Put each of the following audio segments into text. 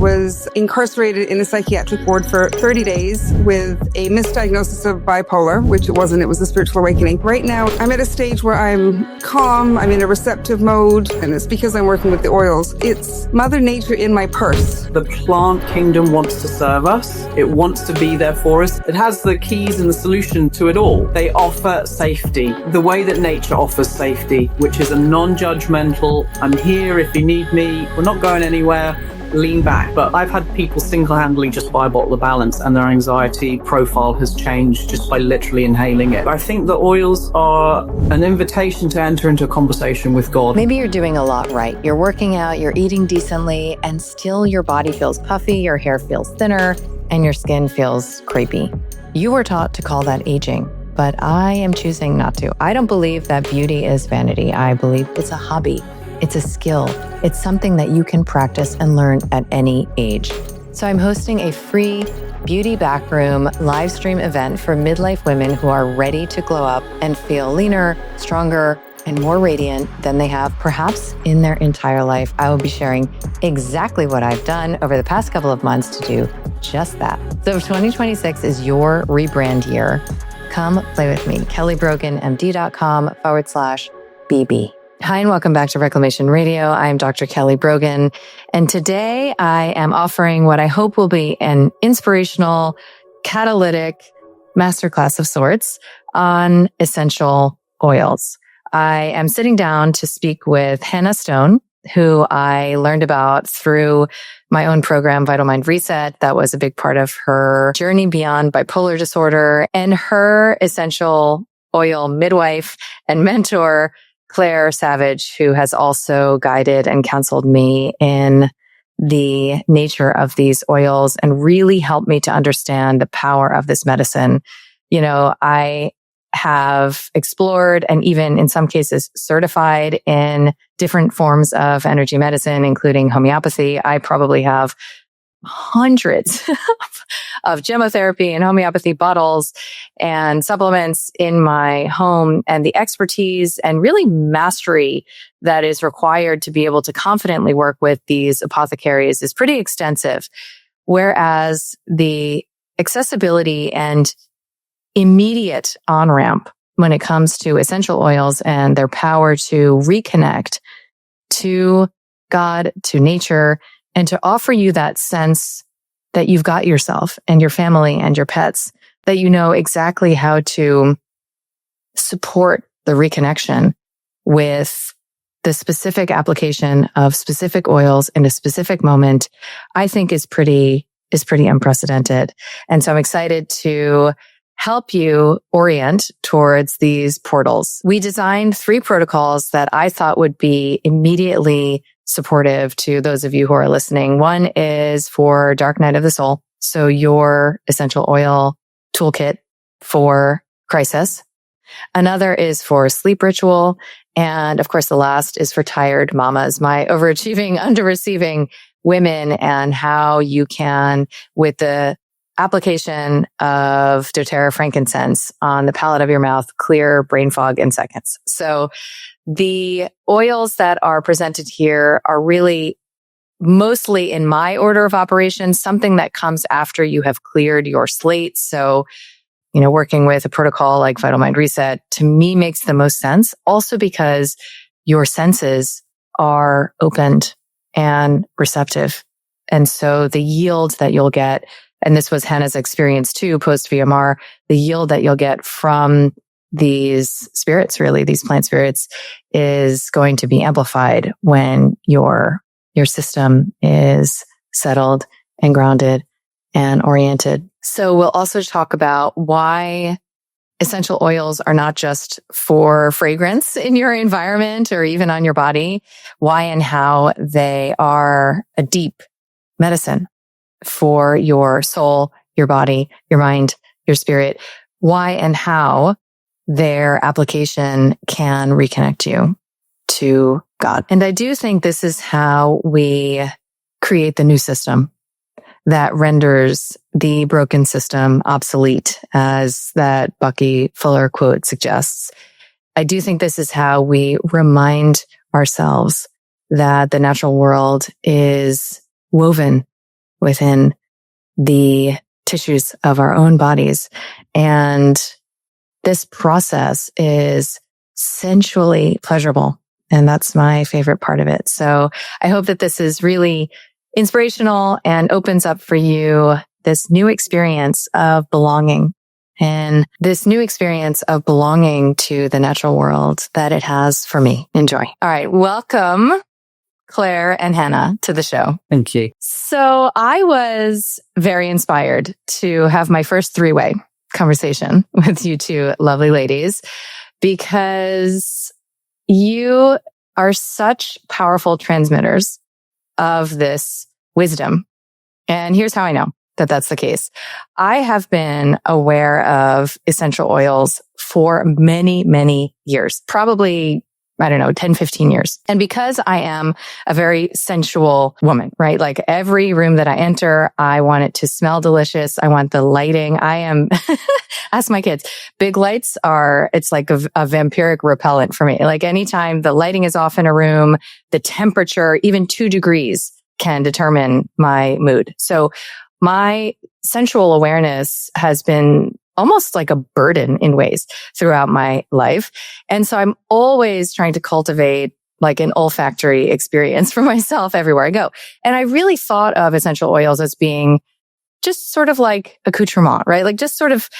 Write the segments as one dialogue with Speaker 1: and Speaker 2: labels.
Speaker 1: was incarcerated in a psychiatric ward for 30 days with a misdiagnosis of bipolar, which it wasn't, it was a spiritual awakening. Right now, I'm at a stage where I'm calm, I'm in a receptive mode, and it's because I'm working with the oils. It's Mother Nature in my purse.
Speaker 2: The plant kingdom wants to serve us. It wants to be there for us. It has the keys and the solution to it all. They offer safety, the way that nature offers safety, which is a non-judgmental, I'm here if you need me, we're not going anywhere, lean back. But I've had people single-handedly just buy a bottle of Balance and their anxiety profile has changed just by literally inhaling it. I think the oils are an invitation to enter into a conversation with God.
Speaker 3: Maybe you're doing a lot right. You're working out, you're eating decently, and still your body feels puffy, your hair feels thinner, and your skin feels crepey. You were taught to call that aging, but I am choosing not to. I don't believe that beauty is vanity. I believe it's a hobby. It's a skill. It's something that you can practice and learn at any age. So I'm hosting a free Beauty Backroom live stream event for midlife women who are ready to glow up and feel leaner, stronger, and more radiant than they have perhaps in their entire life. I will be sharing exactly what I've done over the past couple of months to do just that. So if 2026 is your rebrand year, come play with me. kellybroganmd.com/BB. Hi, and welcome back to Reclamation Radio. I'm Dr. Kelly Brogan, and today I am offering what I hope will be an inspirational, catalytic masterclass of sorts on essential oils. I am sitting down to speak with Hannah Stone, who I learned about through my own program, Vital Mind Reset. That was a big part of her journey beyond bipolar disorder, and her essential oil midwife and mentor, Clare Savage, who has also guided and counseled me in the nature of these oils and really helped me to understand the power of this medicine. You know, I have explored and even in some cases certified in different forms of energy medicine, including homeopathy. I probably have hundreds of gemotherapy and homeopathy bottles and supplements in my home, and the expertise and really mastery that is required to be able to confidently work with these apothecaries is pretty extensive. Whereas the accessibility and immediate on-ramp when it comes to essential oils and their power to reconnect to God, to nature, and to offer you that sense that you've got yourself and your family and your pets, that you know exactly how to support the reconnection with the specific application of specific oils in a specific moment, I think is pretty unprecedented. And so I'm excited to help you orient towards these portals. We designed 3 protocols that I thought would be immediately supportive to those of you who are listening. One is for Dark Night of the Soul. So your essential oil toolkit for crisis. Another is for sleep ritual. And of course, the last is for tired mamas, my overachieving, underreceiving women, and how you can, with the application of doTERRA frankincense on the palate of your mouth, clear brain fog in seconds. So the oils that are presented here are really mostly in my order of operations, something that comes after you have cleared your slate. So, you know, working with a protocol like Vital Mind Reset to me makes the most sense. Also because your senses are opened and receptive. And so the yield that you'll get, and this was Hannah's experience too, post VMR, the yield that you'll get from these spirits, really, these plant spirits, is going to be amplified when your system is settled and grounded and oriented. So we'll also talk about why essential oils are not just for fragrance in your environment or even on your body, why and how they are a deep medicine for your soul, your body, your mind, your spirit, why and how their application can reconnect you to God. And I do think this is how we create the new system that renders the broken system obsolete, as that Bucky Fuller quote suggests. I do think this is how we remind ourselves that the natural world is woven within the tissues of our own bodies. And this process is sensually pleasurable. And that's my favorite part of it. So I hope that this is really inspirational and opens up for you this new experience of belonging and this new experience of belonging to the natural world that it has for me. Enjoy. All right. Welcome, Clare and Hannah, to the show.
Speaker 2: Thank you.
Speaker 3: So I was very inspired to have my first three-way conversation with you two lovely ladies because you are such powerful transmitters of this wisdom. And here's how I know that that's the case. I have been aware of essential oils for many, many years, probably, 10, 15 years. And because I am a very sensual woman, right? Like every room that I enter, I want it to smell delicious. I want the lighting. I am, ask my kids, big lights it's like a vampiric repellent for me. Like anytime the lighting is off in a room, the temperature, even 2 degrees can determine my mood. So my sensual awareness has been almost like a burden in ways throughout my life. And so I'm always trying to cultivate like an olfactory experience for myself everywhere I go. And I really thought of essential oils as being just sort of like accoutrement, right? Like just sort of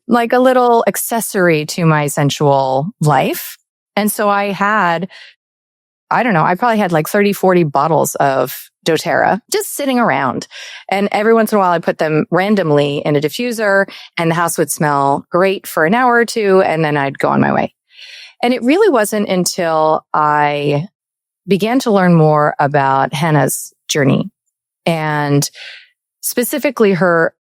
Speaker 3: like a little accessory to my sensual life. And so I had, I probably had like 30, 40 bottles of doTERRA just sitting around. And every once in a while, I put them randomly in a diffuser and the house would smell great for an hour or two. And then I'd go on my way. And it really wasn't until I began to learn more about Hannah's journey and specifically her,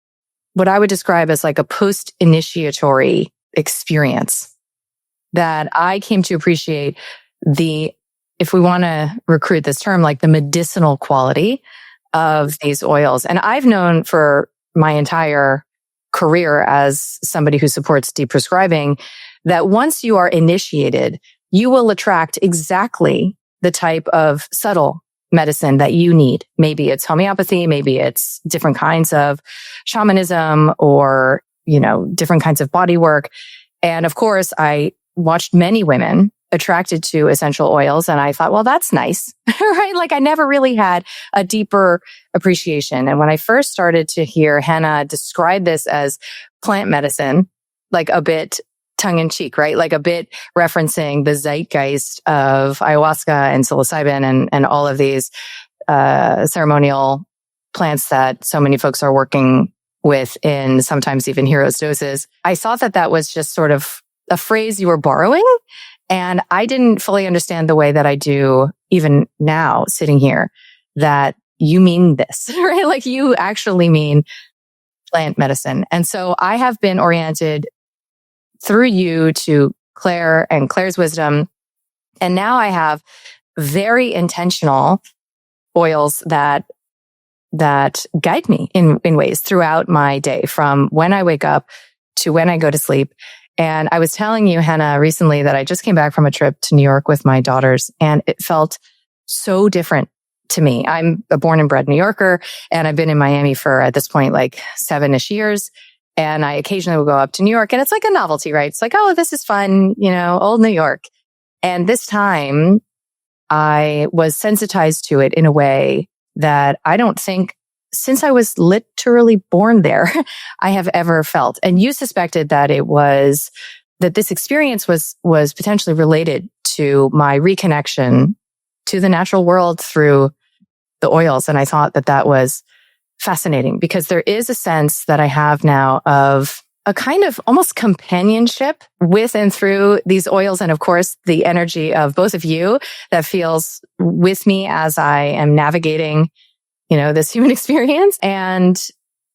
Speaker 3: what I would describe as like a post-initiatory experience, that I came to appreciate if we want to recruit this term, like the medicinal quality of these oils. And I've known for my entire career as somebody who supports deprescribing that once you are initiated, you will attract exactly the type of subtle medicine that you need. Maybe it's homeopathy, maybe it's different kinds of shamanism or, different kinds of body work. And of course, I watched many women attracted to essential oils. And I thought, well, that's nice, right? Like I never really had a deeper appreciation. And when I first started to hear Hannah describe this as plant medicine, like a bit tongue in cheek, right? Like a bit referencing the zeitgeist of ayahuasca and psilocybin and all of these ceremonial plants that so many folks are working with in sometimes even heroes doses. I thought that was just sort of a phrase you were borrowing. And I didn't fully understand the way that I do even now sitting here, that you mean this, right? Like you actually mean plant medicine. And so I have been oriented through you to Clare and Clare's wisdom. And now I have very intentional oils that guide me in ways throughout my day, from when I wake up to when I go to sleep. And I was telling you, Hannah, recently that I just came back from a trip to New York with my daughters, and it felt so different to me. I'm a born and bred New Yorker, and I've been in Miami for, at this point, like 7-ish years. And I occasionally will go up to New York, and it's like a novelty, right? It's like, oh, this is fun, old New York. And this time I was sensitized to it in a way that I don't think, since I was literally born there, I have ever felt. And you suspected that that this experience was potentially related to my reconnection to the natural world through the oils. And I thought that was fascinating, because there is a sense that I have now of a kind of almost companionship with and through these oils. And of course, the energy of both of you that feels with me as I am navigating this human experience. And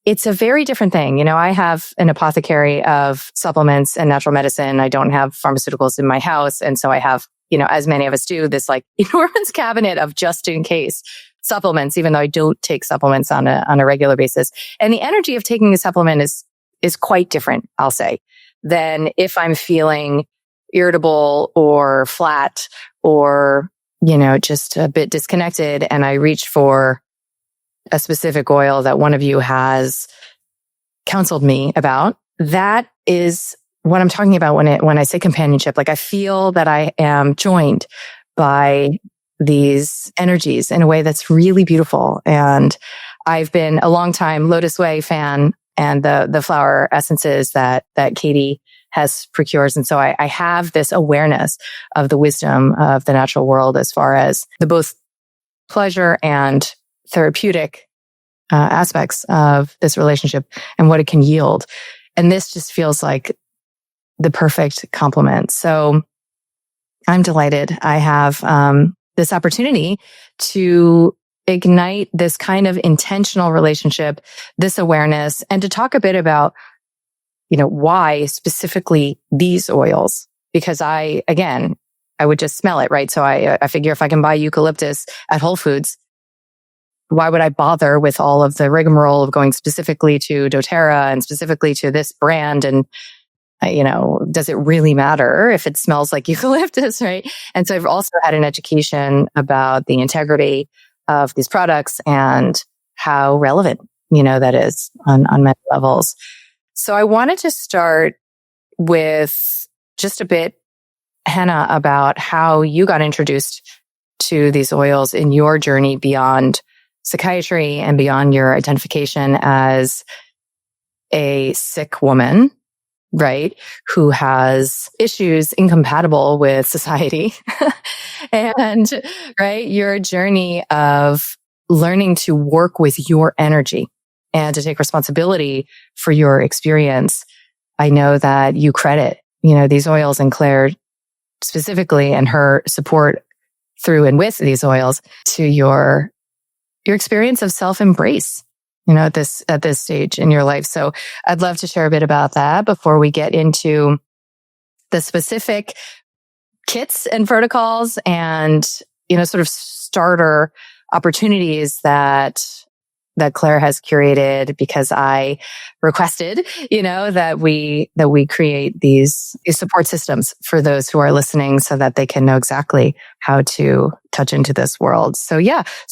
Speaker 3: it's a very different thing. I have an apothecary of supplements and natural medicine. I don't have pharmaceuticals in my house. And so I have, as many of us do, this like enormous cabinet of just in case supplements, even though I don't take supplements on a regular basis. And the energy of taking a supplement is quite different, I'll say, than if I'm feeling irritable or flat or, just a bit disconnected and I reach for a specific oil that one of you has counseled me about. That is what I'm talking about when I say companionship. Like, I feel that I am joined by these energies in a way that's really beautiful. And I've been a long time Lotus Way fan and the flower essences that Katie has procures. And so I have this awareness of the wisdom of the natural world as far as the both pleasure and therapeutic aspects of this relationship and what it can yield. And this just feels like the perfect complement. So I'm delighted I have this opportunity to ignite this kind of intentional relationship, this awareness, and to talk a bit about, why specifically these oils. Because I would just smell it, right? So I figure if I can buy eucalyptus at Whole Foods, why would I bother with all of the rigmarole of going specifically to doTERRA and specifically to this brand? And, does it really matter if it smells like eucalyptus, right? And so I've also had an education about the integrity of these products and how relevant, that is on many levels. So I wanted to start with just a bit, Hannah, about how you got introduced to these oils in your journey beyond psychiatry and beyond your identification as a sick woman, right? Who has issues incompatible with society. And, right, your journey of learning to work with your energy and to take responsibility for your experience. I know that you credit, these oils and Claire specifically and her support through and with these oils to your experience of self-embrace, at this stage in your life. So I'd love to share a bit about that before we get into the specific kits and protocols and, sort of starter opportunities that Claire has curated, because I requested, that we create these support systems for those who are listening so that they can know exactly how to touch into this world. So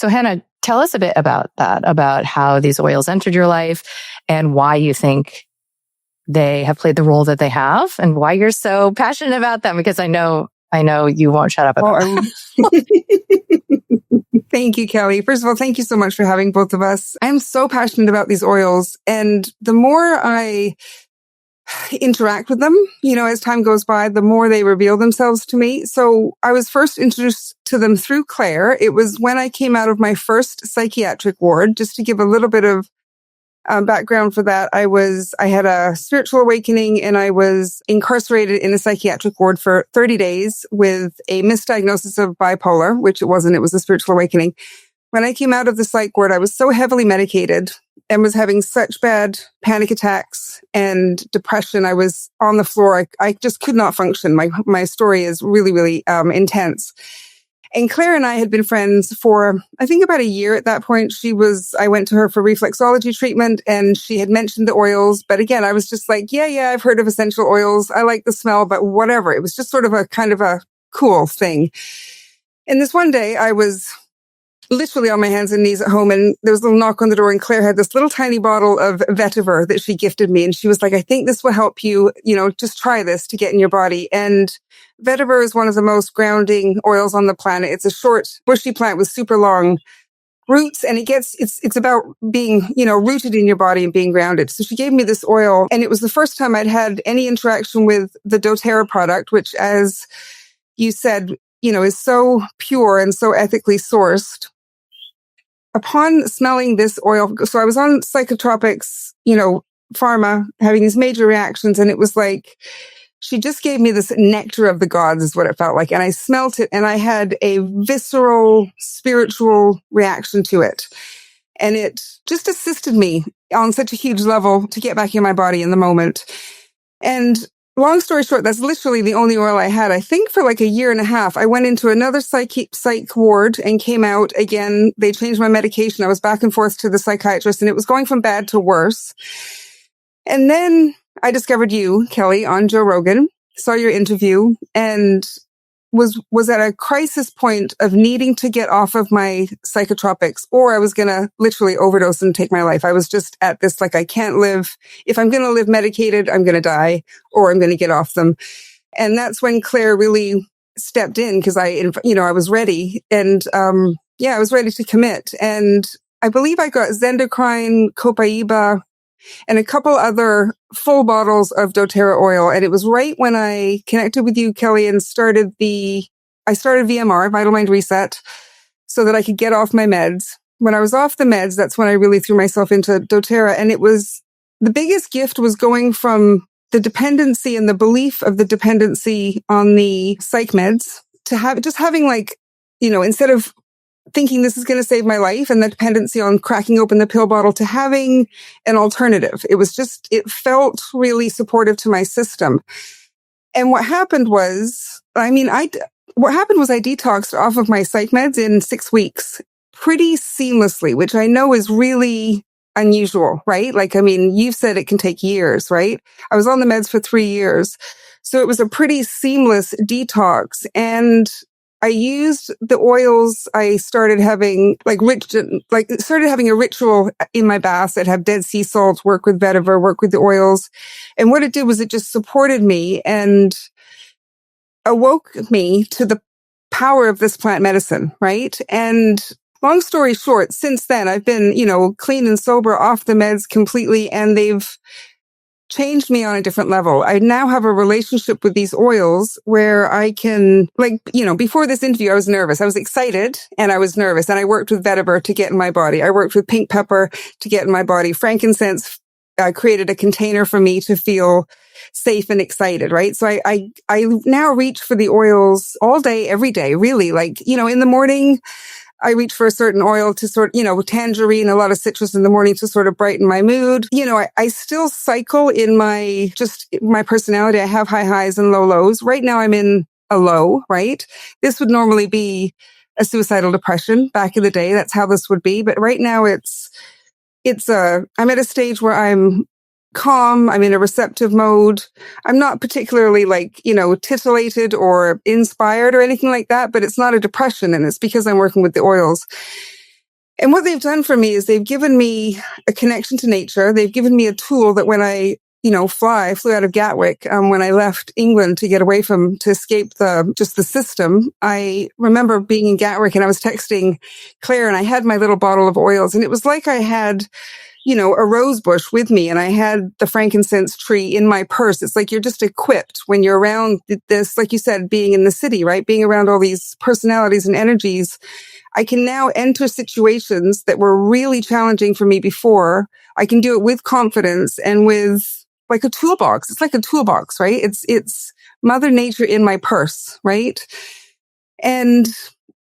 Speaker 3: Hannah, tell us a bit about that, about how these oils entered your life and why you think they have played the role that they have and why you're so passionate about them, because I know you won't shut up about it.
Speaker 1: Thank you, Kelly. First of all, thank you so much for having both of us. I'm so passionate about these oils, and the more I interact with them, as time goes by, the more they reveal themselves to me. So I was first introduced to them through Claire. It was when I came out of my first psychiatric ward. Just to give a little bit of background for that, I had a spiritual awakening and I was incarcerated in a psychiatric ward for 30 days with a misdiagnosis of bipolar, which it wasn't. It was a spiritual awakening. When I came out of the psych ward, I was so heavily medicated and was having such bad panic attacks and depression. I was on the floor. I just could not function. My story is really, really intense. And Claire and I had been friends for, I think, about a year at that point. I went to her for reflexology treatment and she had mentioned the oils. But again, I was just like, yeah, I've heard of essential oils. I like the smell, but whatever. It was just sort of a kind of a cool thing. And this one day I was literally on my hands and knees at home, and there was a little knock on the door, and Claire had this little tiny bottle of vetiver that she gifted me. And she was like, I think this will help you, just try this to get in your body. And vetiver is one of the most grounding oils on the planet. It's a short, bushy plant with super long roots, and it's about being, rooted in your body and being grounded. So she gave me this oil, and it was the first time I'd had any interaction with the doTERRA product, which, as you said, is so pure and so ethically sourced. Upon smelling this oil, so I was on psychotropics, pharma, having these major reactions, and it was like, she just gave me this nectar of the gods is what it felt like. And I smelt it and I had a visceral, spiritual reaction to it. And it just assisted me on such a huge level to get back in my body in the moment. And long story short, that's literally the only oil I had. I think for like a year and a half, I went into another psych ward and came out again. They changed my medication. I was back and forth to the psychiatrist and it was going from bad to worse. And then I discovered you, Kelly, on Joe Rogan, saw your interview, and was at a crisis point of needing to get off of my psychotropics, or I was going to literally overdose and take my life. I was just at this, like, I can't live. If I'm going to live medicated, I'm going to die, or I'm going to get off them. And that's when Clare really stepped in, because I was ready. And, I was ready to commit. And I believe I got zendocrine, copaiba, and a couple other full bottles of doTERRA oil. And it was right when I connected with you, Kelly, and started VMR, Vital Mind Reset, so that I could get off my meds. When I was off the meds, that's when I really threw myself into doTERRA. And it was, the biggest gift was going from the dependency and the belief of the dependency on the psych meds to having like, instead of thinking this is going to save my life and the dependency on cracking open the pill bottle, to having an alternative. It felt really supportive to my system. And what happened was, I detoxed off of my psych meds in 6 weeks pretty seamlessly, which I know is really unusual, right? You've said it can take years, right? I was on the meds for 3 years. So it was a pretty seamless detox. And I used the oils. I started having a ritual in my baths that have Dead Sea salts, work with vetiver, work with the oils. And what it did was it just supported me and awoke me to the power of this plant medicine, right? And long story short, since then I've been, clean and sober, off the meds completely, and they've changed me on a different level. I now have a relationship with these oils where I can, before this interview, I was nervous. I was excited and I was nervous. And I worked with vetiver to get in my body. I worked with pink pepper to get in my body. Frankincense created a container for me to feel safe and excited, right? So I now reach for the oils all day, every day, really. In the morning, I reach for a certain oil to tangerine, a lot of citrus in the morning to sort of brighten my mood. I still cycle in my personality. I have high highs and low lows. Right now I'm in a low, right? This would normally be a suicidal depression back in the day. That's how this would be. But right now I'm at a stage where I'm calm. I'm in a receptive mode. I'm not particularly titillated or inspired or anything like that, but it's not a depression. And it's because I'm working with the oils. And what they've done for me is they've given me a connection to nature. They've given me a tool that when I, I flew out of Gatwick, when I left England to escape the system. I remember being in Gatwick and I was texting Clare and I had my little bottle of oils, and it was like I had a rose bush with me, and I had the frankincense tree in my purse. It's like you're just equipped when you're around this, like you said, being in the city, right? Being around all these personalities and energies. I can now enter situations that were really challenging for me before. I can do it with confidence and with like a toolbox. It's like a toolbox, right? It's Mother Nature in my purse, right? And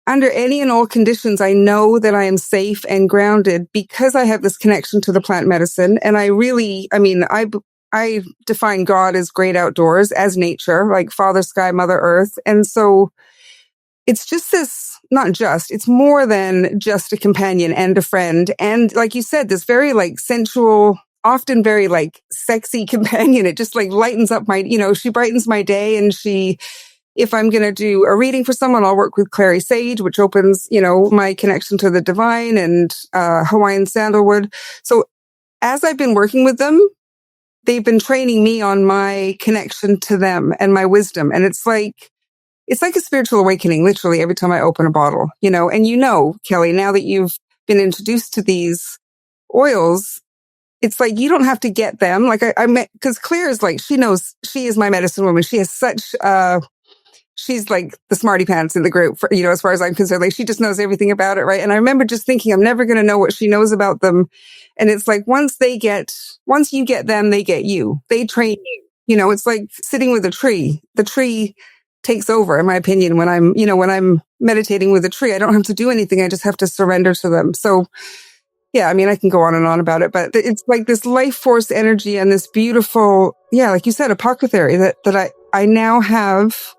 Speaker 1: under any and all conditions, I know that I am safe and grounded because I have this connection to the plant medicine. And I define God as great outdoors, as nature, like Father Sky, Mother Earth. And so it's just it's more than just a companion and a friend. And like you said, this very sensual, often very sexy companion. It just lightens up my, she brightens my day. And if I'm going to do a reading for someone, I'll work with Clare Savage, which opens, my connection to the divine, and Hawaiian sandalwood. So as I've been working with them, they've been training me on my connection to them and my wisdom. And it's like a spiritual awakening, literally, every time I open a bottle, and Kelly, now that you've been introduced to these oils, it's like, you don't have to get them. Because Clare is she knows, she is my medicine woman. She has such, she's like the smarty pants in the group, as far as I'm concerned. She just knows everything about it, right? And I remember just thinking, I'm never going to know what she knows about them. And it's like, once you get them, they get you. They train you. It's like sitting with a tree. The tree takes over, in my opinion, when I'm meditating with a tree. I don't have to do anything. I just have to surrender to them. So yeah, I can go on and on about it, but it's like this life force energy and this beautiful, like you said, apothecary that I now have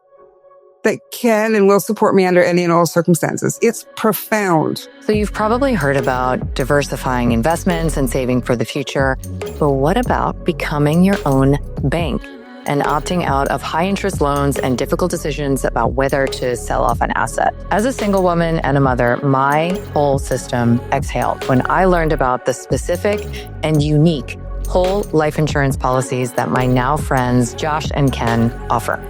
Speaker 1: that can and will support me under any and all circumstances. It's profound.
Speaker 3: So you've probably heard about diversifying investments and saving for the future, but what about becoming your own bank? and opting out of high interest loans and difficult decisions about whether to sell off an asset. As a single woman and a mother, my whole system exhaled when I learned about the specific and unique whole life insurance policies that my now friends Josh and Ken offer.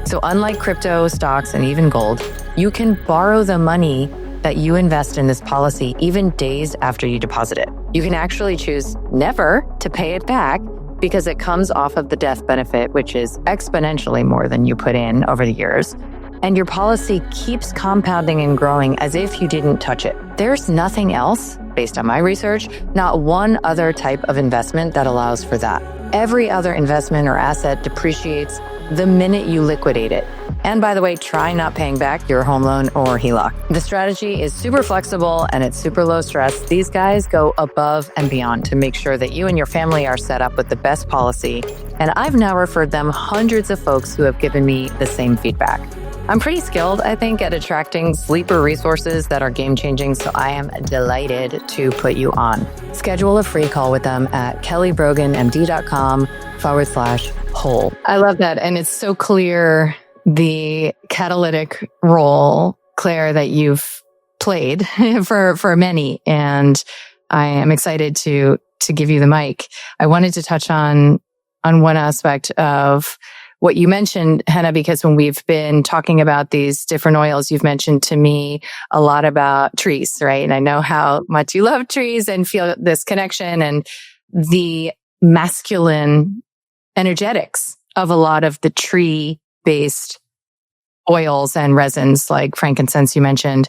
Speaker 3: So unlike crypto, stocks, and even gold, you can borrow the money that you invest in this policy even days after you deposit it. You can actually choose never to pay it back because it comes off of the death benefit, which is exponentially more than you put in over the years. And your policy keeps compounding and growing as if you didn't touch it. There's nothing else, based on my research, not one other type of investment that allows for that. Every other investment or asset depreciates the minute you liquidate it. And by the way, try not paying back your home loan or HELOC. The strategy is super flexible and it's super low stress. These guys go above and beyond to make sure that you and your family are set up with the best policy. And I've now referred them hundreds of folks who have given me the same feedback. I'm pretty skilled, I think, at attracting sleeper resources that are game-changing, so I am delighted to put you on. Schedule a free call with them at kellybroganmd.com/whole. I love that. And it's so clear the catalytic role, Claire, that you've played for many. And I am excited to give you the mic. I wanted to touch on one aspect of what you mentioned, Henna, because when we've been talking about these different oils, you've mentioned to me a lot about trees, right? And I know how much you love trees and feel this connection and the masculine energetics of a lot of the tree-based oils and resins like frankincense you mentioned.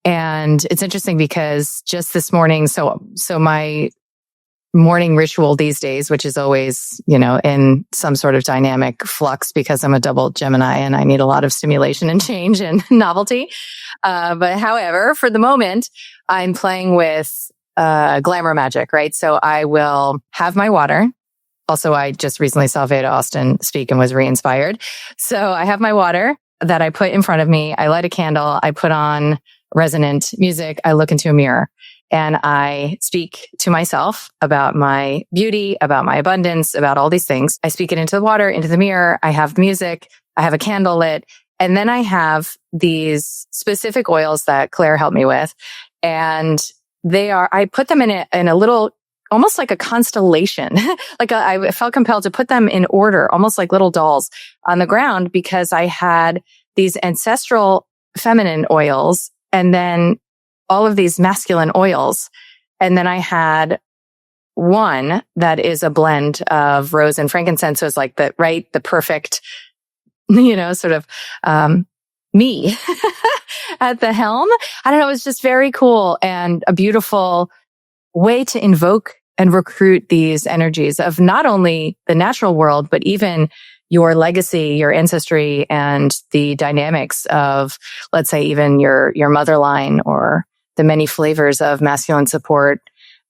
Speaker 3: And it's interesting because just this morning, so my morning ritual these days, which is always, in some sort of dynamic flux because I'm a double Gemini and I need a lot of stimulation and change and novelty. But however, for the moment, I'm playing with glamour magic, right? So I will have my water. Also, I just recently saw Veda Austin speak and was re-inspired. So I have my water that I put in front of me. I light a candle. I put on resonant music. I look into a mirror. And I speak to myself about my beauty, about my abundance, about all these things. I speak it into the water, into the mirror. I have music. I have a candle lit. And then I have these specific oils that Claire helped me with. And I put them in a little, almost like a constellation. I felt compelled to put them in order, almost like little dolls on the ground because I had these ancestral feminine oils and then all of these masculine oils. And then I had one that is a blend of rose and frankincense. So it's like the perfect, sort of, me at the helm. I don't know. It was just very cool and a beautiful way to invoke and recruit these energies of not only the natural world, but even your legacy, your ancestry, and the dynamics of, let's say, even your mother line or the many flavors of masculine support,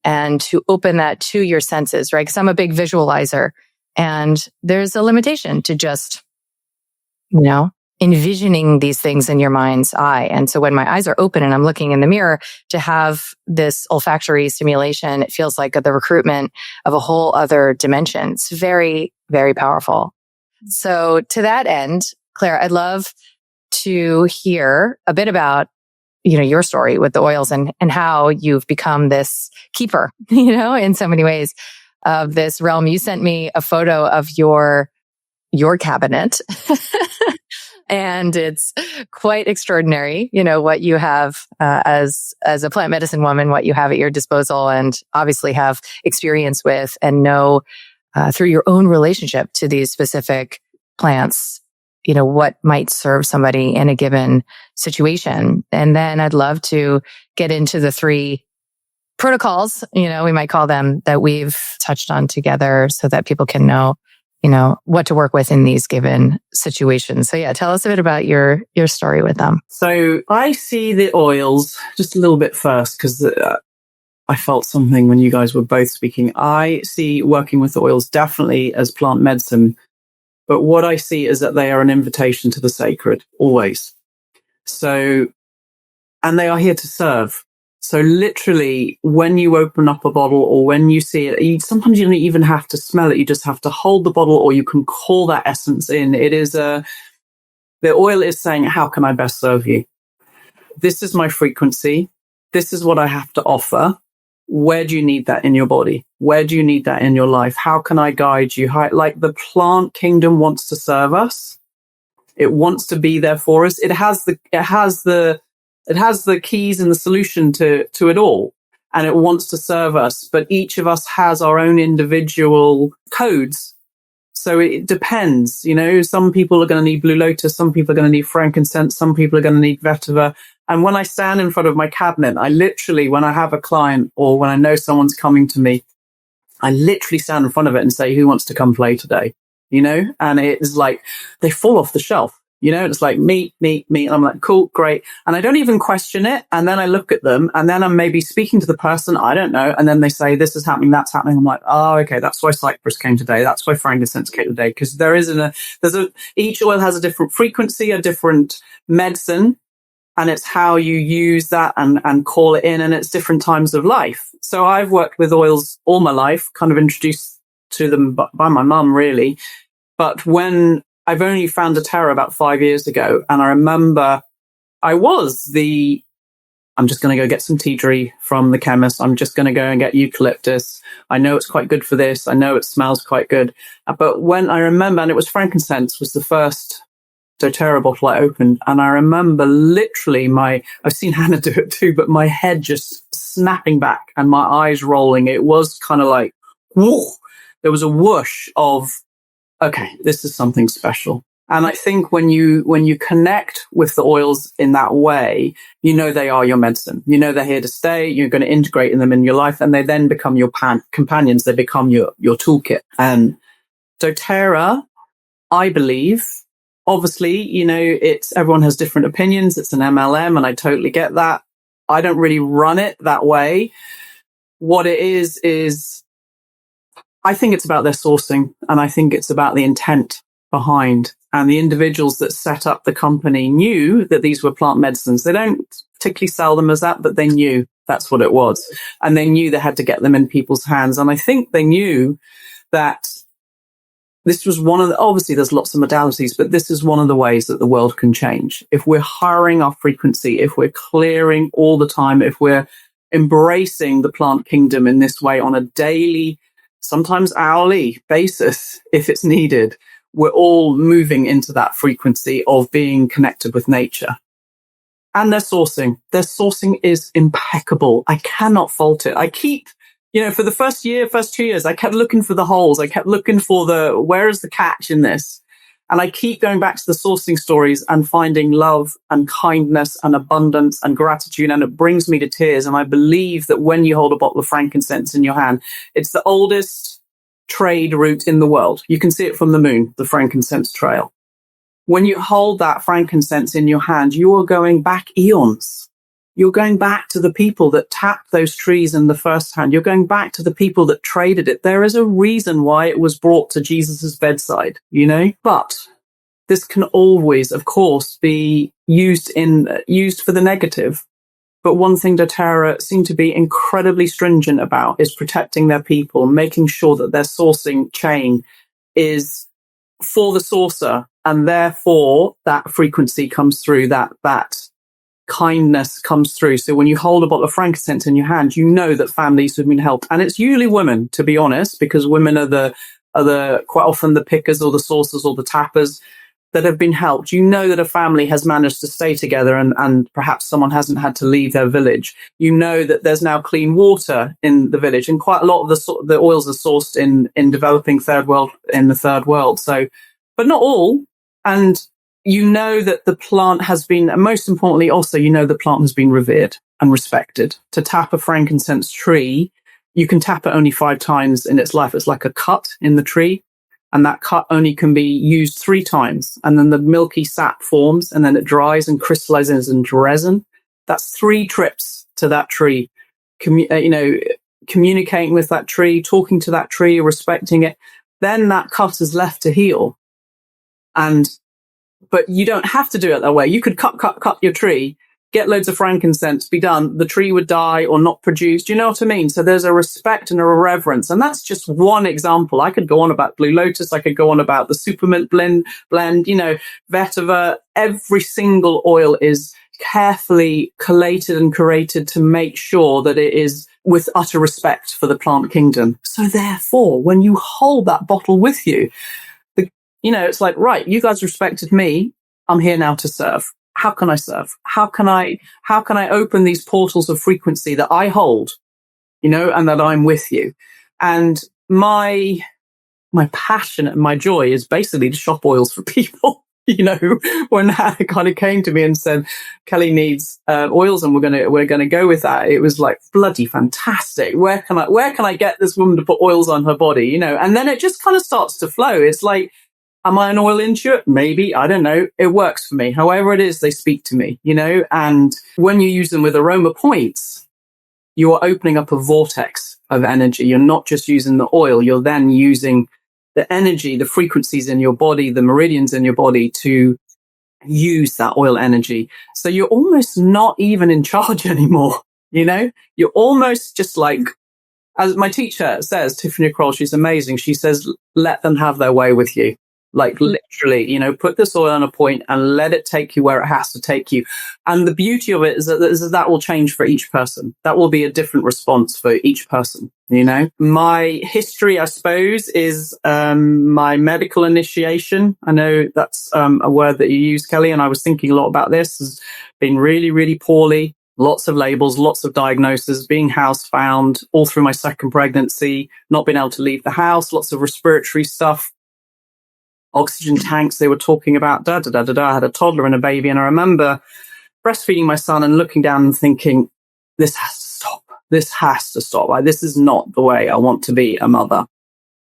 Speaker 3: and to open that to your senses, right? Because I'm a big visualizer and there's a limitation to just, envisioning these things in your mind's eye. And so when my eyes are open and I'm looking in the mirror to have this olfactory stimulation, it feels like the recruitment of a whole other dimension. It's very, very powerful. So to that end, Claire, I'd love to hear a bit about your story with the oils and how you've become this keeper, in so many ways of this realm. You sent me a photo of your cabinet and it's quite extraordinary, what you have as a plant medicine woman, what you have at your disposal and obviously have experience with and know through your own relationship to these specific plants, what might serve somebody in a given situation. And then I'd love to get into the 3 protocols, we might call them, that we've touched on together so that people can know, what to work with in these given situations. So yeah, tell us a bit about your story with them.
Speaker 2: So I see the oils just a little bit first because I felt something when you guys were both speaking. I see working with the oils definitely as plant medicine. But what I see is that they are an invitation to the sacred, always. So, and they are here to serve. So literally, when you open up a bottle or when you see it, sometimes you don't even have to smell it. You just have to hold the bottle, or you can call that essence in. It is the oil is saying, how can I best serve you? This is my frequency. This is what I have to offer. Where do you need that in your body? Where do you need that in your life? How can I guide you? Like the plant kingdom wants to serve us. It wants to be there for us. It has the keys and the solution to it all. And it wants to serve us. But each of us has our own individual codes. So it depends, some people are going to need blue lotus. Some people are going to need frankincense. Some people are going to need vetiver. And when I stand in front of my cabinet, I literally, when I have a client or when I know someone's coming to me, I literally stand in front of it and say, who wants to come play today? And it is like, they fall off the shelf, it's like me. And I'm like, cool, great. And I don't even question it. And then I look at them and then I'm maybe speaking to the person, I don't know. And then they say, this is happening, that's happening. I'm like, oh, okay. That's why cypress came today. That's why frankincense came today. Because each oil has a different frequency, a different medicine. And it's how you use that and call it in, and it's different times of life. So I've worked with oils all my life, kind of introduced to them by my mum, really. But when I've only found doTERRA about 5 years ago, and I remember I'm just going to go get some tea tree from the chemist. I'm just going to go and get eucalyptus. I know it's quite good for this. I know it smells quite good. But when I remember, and it was frankincense was the first doTERRA bottle I opened, and I remember literally I've seen Hannah do it too, but my head just snapping back and my eyes rolling. It was kind of like, whoa, there was a whoosh of, okay, this is something special. And I think when you connect with the oils in that way, they are your medicine. They're here to stay. You're going to integrate them in your life, and they then become your companions. They become your toolkit. And doTERRA, I believe, obviously, everyone has different opinions. It's an MLM, and I totally get that. I don't really run it that way. What it is I think it's about their sourcing, and I think it's about the intent behind. And the individuals that set up the company knew that these were plant medicines. They don't particularly sell them as that, but they knew that's what it was. And they knew they had to get them in people's hands. And I think they knew that this was obviously there's lots of modalities, but this is one of the ways that the world can change. If we're hiring our frequency, if we're clearing all the time, if we're embracing the plant kingdom in this way on a daily, sometimes hourly basis, if it's needed, we're all moving into that frequency of being connected with nature. And their sourcing is impeccable. I cannot fault it. I keep, for the first 2 years, I kept looking for the holes. I kept looking for where is the catch in this? And I keep going back to the sourcing stories and finding love and kindness and abundance and gratitude. And it brings me to tears. And I believe that when you hold a bottle of frankincense in your hand, it's the oldest trade route in the world. You can see it from the moon, the frankincense trail. When you hold that frankincense in your hand, you are going back eons. You're going back to the people that tapped those trees in the first hand. You're going back to the people that traded it. There is a reason why it was brought to Jesus's bedside, But this can always, of course, be used for the negative. But one thing doTERRA seem to be incredibly stringent about is protecting their people, making sure that their sourcing chain is for the sourcer, and therefore that frequency comes through, that kindness comes through. So when you hold a bottle of frankincense in your hand, you know that families have been helped. And it's usually women, to be honest, because women are the quite often the pickers or the sourcers or the tappers that have been helped. You know that a family has managed to stay together and perhaps someone hasn't had to leave their village. You know that there's now clean water in the village, and quite a lot of the oils are sourced in developing the third world. So, but not all. And you know that the plant has been, and most importantly also, the plant has been revered and respected. To tap a frankincense tree, you can tap it only 5 times in its life. It's like a cut in the tree. And that cut only can be used 3 times. And then the milky sap forms, and then it dries and crystallizes into resin. That's 3 trips to that tree, communicating with that tree, talking to that tree, respecting it. Then that cut is left to heal. But you don't have to do it that way. You could cut your tree, get loads of frankincense, be done, the tree would die or not produce. Do you know what I mean? So there's a respect and a reverence. And that's just one example. I could go on about Blue Lotus. I could go on about the Supermint blend, vetiver. Every single oil is carefully collated and curated to make sure that it is with utter respect for the plant kingdom. So therefore, when you hold that bottle with you, it's like, right, you guys respected me. I'm here now to serve. How can I serve? How can I open these portals of frequency that I hold, and that I'm with you? And my passion and my joy is basically to shop oils for people. When Hannah kind of came to me and said, Kelly needs oils and we're gonna go with that, it was like bloody fantastic. Where can I get this woman to put oils on her body? And then it just kind of starts to flow. It's like, am I an oil intuit? Maybe. I don't know. It works for me. However it is, they speak to me, and when you use them with aroma points, you are opening up a vortex of energy. You're not just using the oil. You're then using the energy, the frequencies in your body, the meridians in your body to use that oil energy. So you're almost not even in charge anymore. You're almost just like, as my teacher says, Tiffany Kroll, she's amazing. She says, let them have their way with you. Like literally, put this oil on a point and let it take you where it has to take you. And the beauty of it is that will change for each person. That will be a different response for each person. My history, I suppose, is my medical initiation. I know that's a word that you use, Kelly, and I was thinking a lot about this. Has been really, really poorly. Lots of labels, lots of diagnoses, being housebound all through my second pregnancy, not being able to leave the house, lots of respiratory stuff. Oxygen tanks, they were talking about, I had a toddler and a baby. And I remember breastfeeding my son and looking down and thinking, this has to stop. This has to stop. Like, this is not the way I want to be a mother.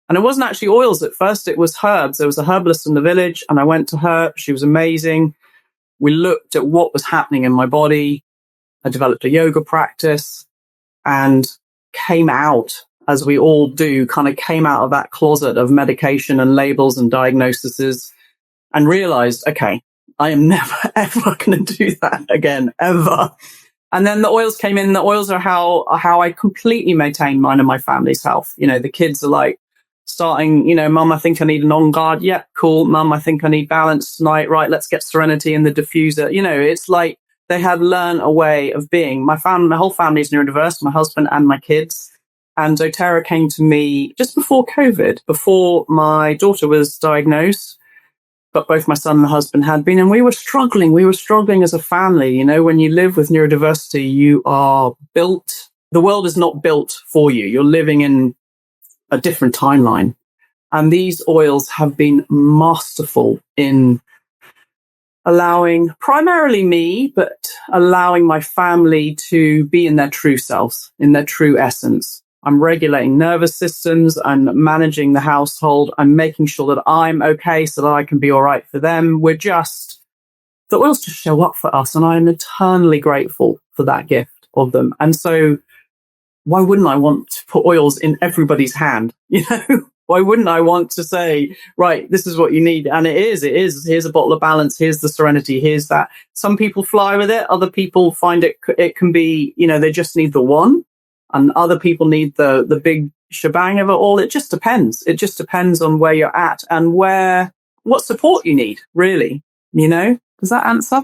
Speaker 2: And it wasn't actually oils at first. It was herbs. There was a herbalist in the village and I went to her. She was amazing. We looked at what was happening in my body. I developed a yoga practice and came out, as we all do, kind of came out of that closet of medication and labels and diagnoses and realized, okay, I am never, ever going to do that again, ever. And then the oils came in. The oils are how I completely maintain mine and my family's health. The kids are like starting, Mum, I think I need an on guard. Yeah, cool. Mum, I think I need balance tonight. Right, let's get serenity in the diffuser. It's like they have learned a way of being. My whole family is neurodiverse, my husband and my kids. And doTERRA came to me just before COVID, before my daughter was diagnosed, but both my son and the husband had been, and we were struggling. We were struggling as a family. When you live with neurodiversity, you are built, the world is not built for you. You're living in a different timeline. And these oils have been masterful in allowing primarily me, but allowing my family to be in their true selves, in their true essence. I'm regulating nervous systems and managing the household. I'm making sure that I'm okay so that I can be all right for them. The oils just show up for us. And I'm eternally grateful for that gift of them. And so why wouldn't I want to put oils in everybody's hand? Why wouldn't I want to say, right, this is what you need? And it is, here's a bottle of balance. Here's the serenity. Here's that. Some people fly with it. Other people find it can be, they just need the one. And other people need the big shebang of it all. It just depends. It just depends on where you're at and what support you need, really. Does that answer?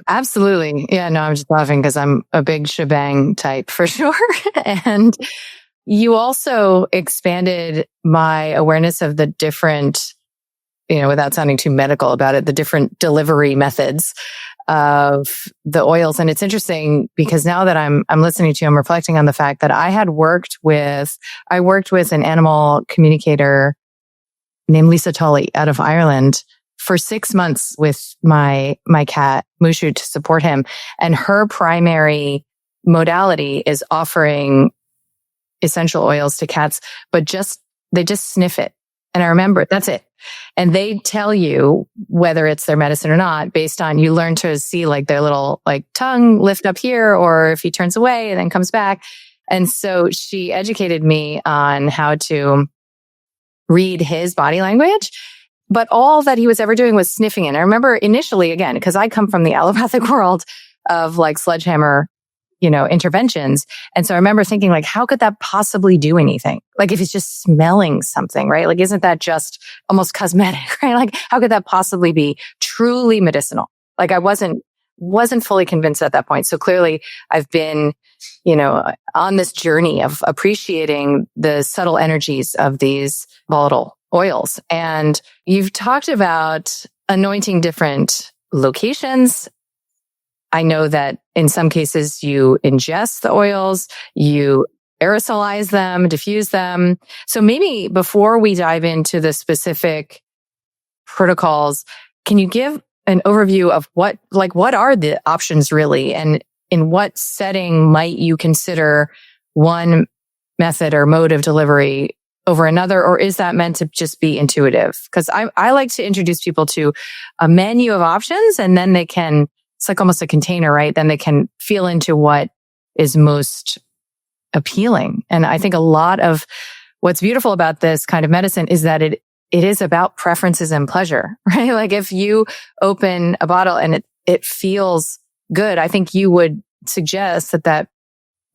Speaker 3: Absolutely. Yeah, no, I'm just laughing because I'm a big shebang type for sure. And you also expanded my awareness of the different, without sounding too medical about it, the different delivery methods of the oils. And it's interesting because now that I'm listening to you, I'm reflecting on the fact that I worked with an animal communicator named Lisa Tully out of Ireland for 6 months with my cat Mushu to support him. And her primary modality is offering essential oils to cats, but they just sniff it. And I remember that's it. And they tell you whether it's their medicine or not based on, you learn to see like their little like tongue lift up here, or if he turns away and then comes back. And so she educated me on how to read his body language. But all that he was ever doing was sniffing it. And I remember initially, again, because I come from the allopathic world, of like sledgehammer, interventions. And so I remember thinking like, how could that possibly do anything? Like if it's just smelling something, right? Like, isn't that just almost cosmetic, right? Like how could that possibly be truly medicinal? Like I wasn't fully convinced at that point. So clearly I've been, on this journey of appreciating the subtle energies of these volatile oils. And you've talked about anointing different locations. I know that in some cases you ingest the oils, you aerosolize them, diffuse them. So maybe before we dive into the specific protocols, can you give an overview of what are the options really? And in what setting might you consider one method or mode of delivery over another? Or is that meant to just be intuitive? Because I like to introduce people to a menu of options, and then they can, it's like almost a container, right? Then they can feel into what is most appealing. And I think a lot of what's beautiful about this kind of medicine is that it is about preferences and pleasure, right? Like if you open a bottle and it feels good, I think you would suggest that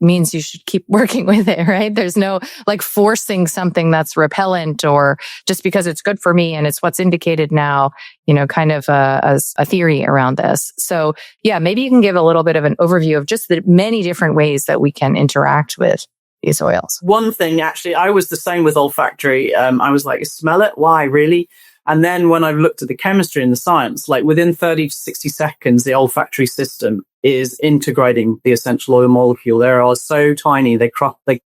Speaker 3: means you should keep working with it, right? There's no like forcing something that's repellent or just because it's good for me and it's what's indicated now, kind of a theory around this. So yeah, maybe you can give a little bit of an overview of just the many different ways that we can interact with these oils.
Speaker 2: One thing, actually, I was the same with olfactory. I was like, smell it? Why, really? And then when I looked at the chemistry and the science, like within 30 to 60 seconds, the olfactory system is integrating the essential oil molecule. They are so tiny, they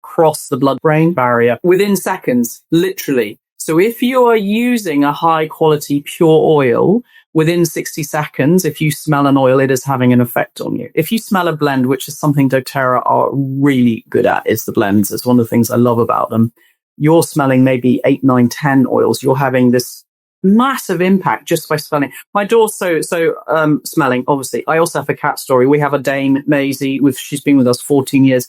Speaker 2: cross the blood-brain barrier within seconds, literally. So if you are using a high-quality pure oil, within 60 seconds, if you smell an oil, it is having an effect on you. If you smell a blend, which is something doTERRA are really good at, is the blends. It's one of the things I love about them. You're smelling maybe 8, 9, 10 oils. You're having this massive impact just by smelling. My daughter's so smelling, obviously. I also have a cat story. We have a dame, Maisie, she's been with us 14 years.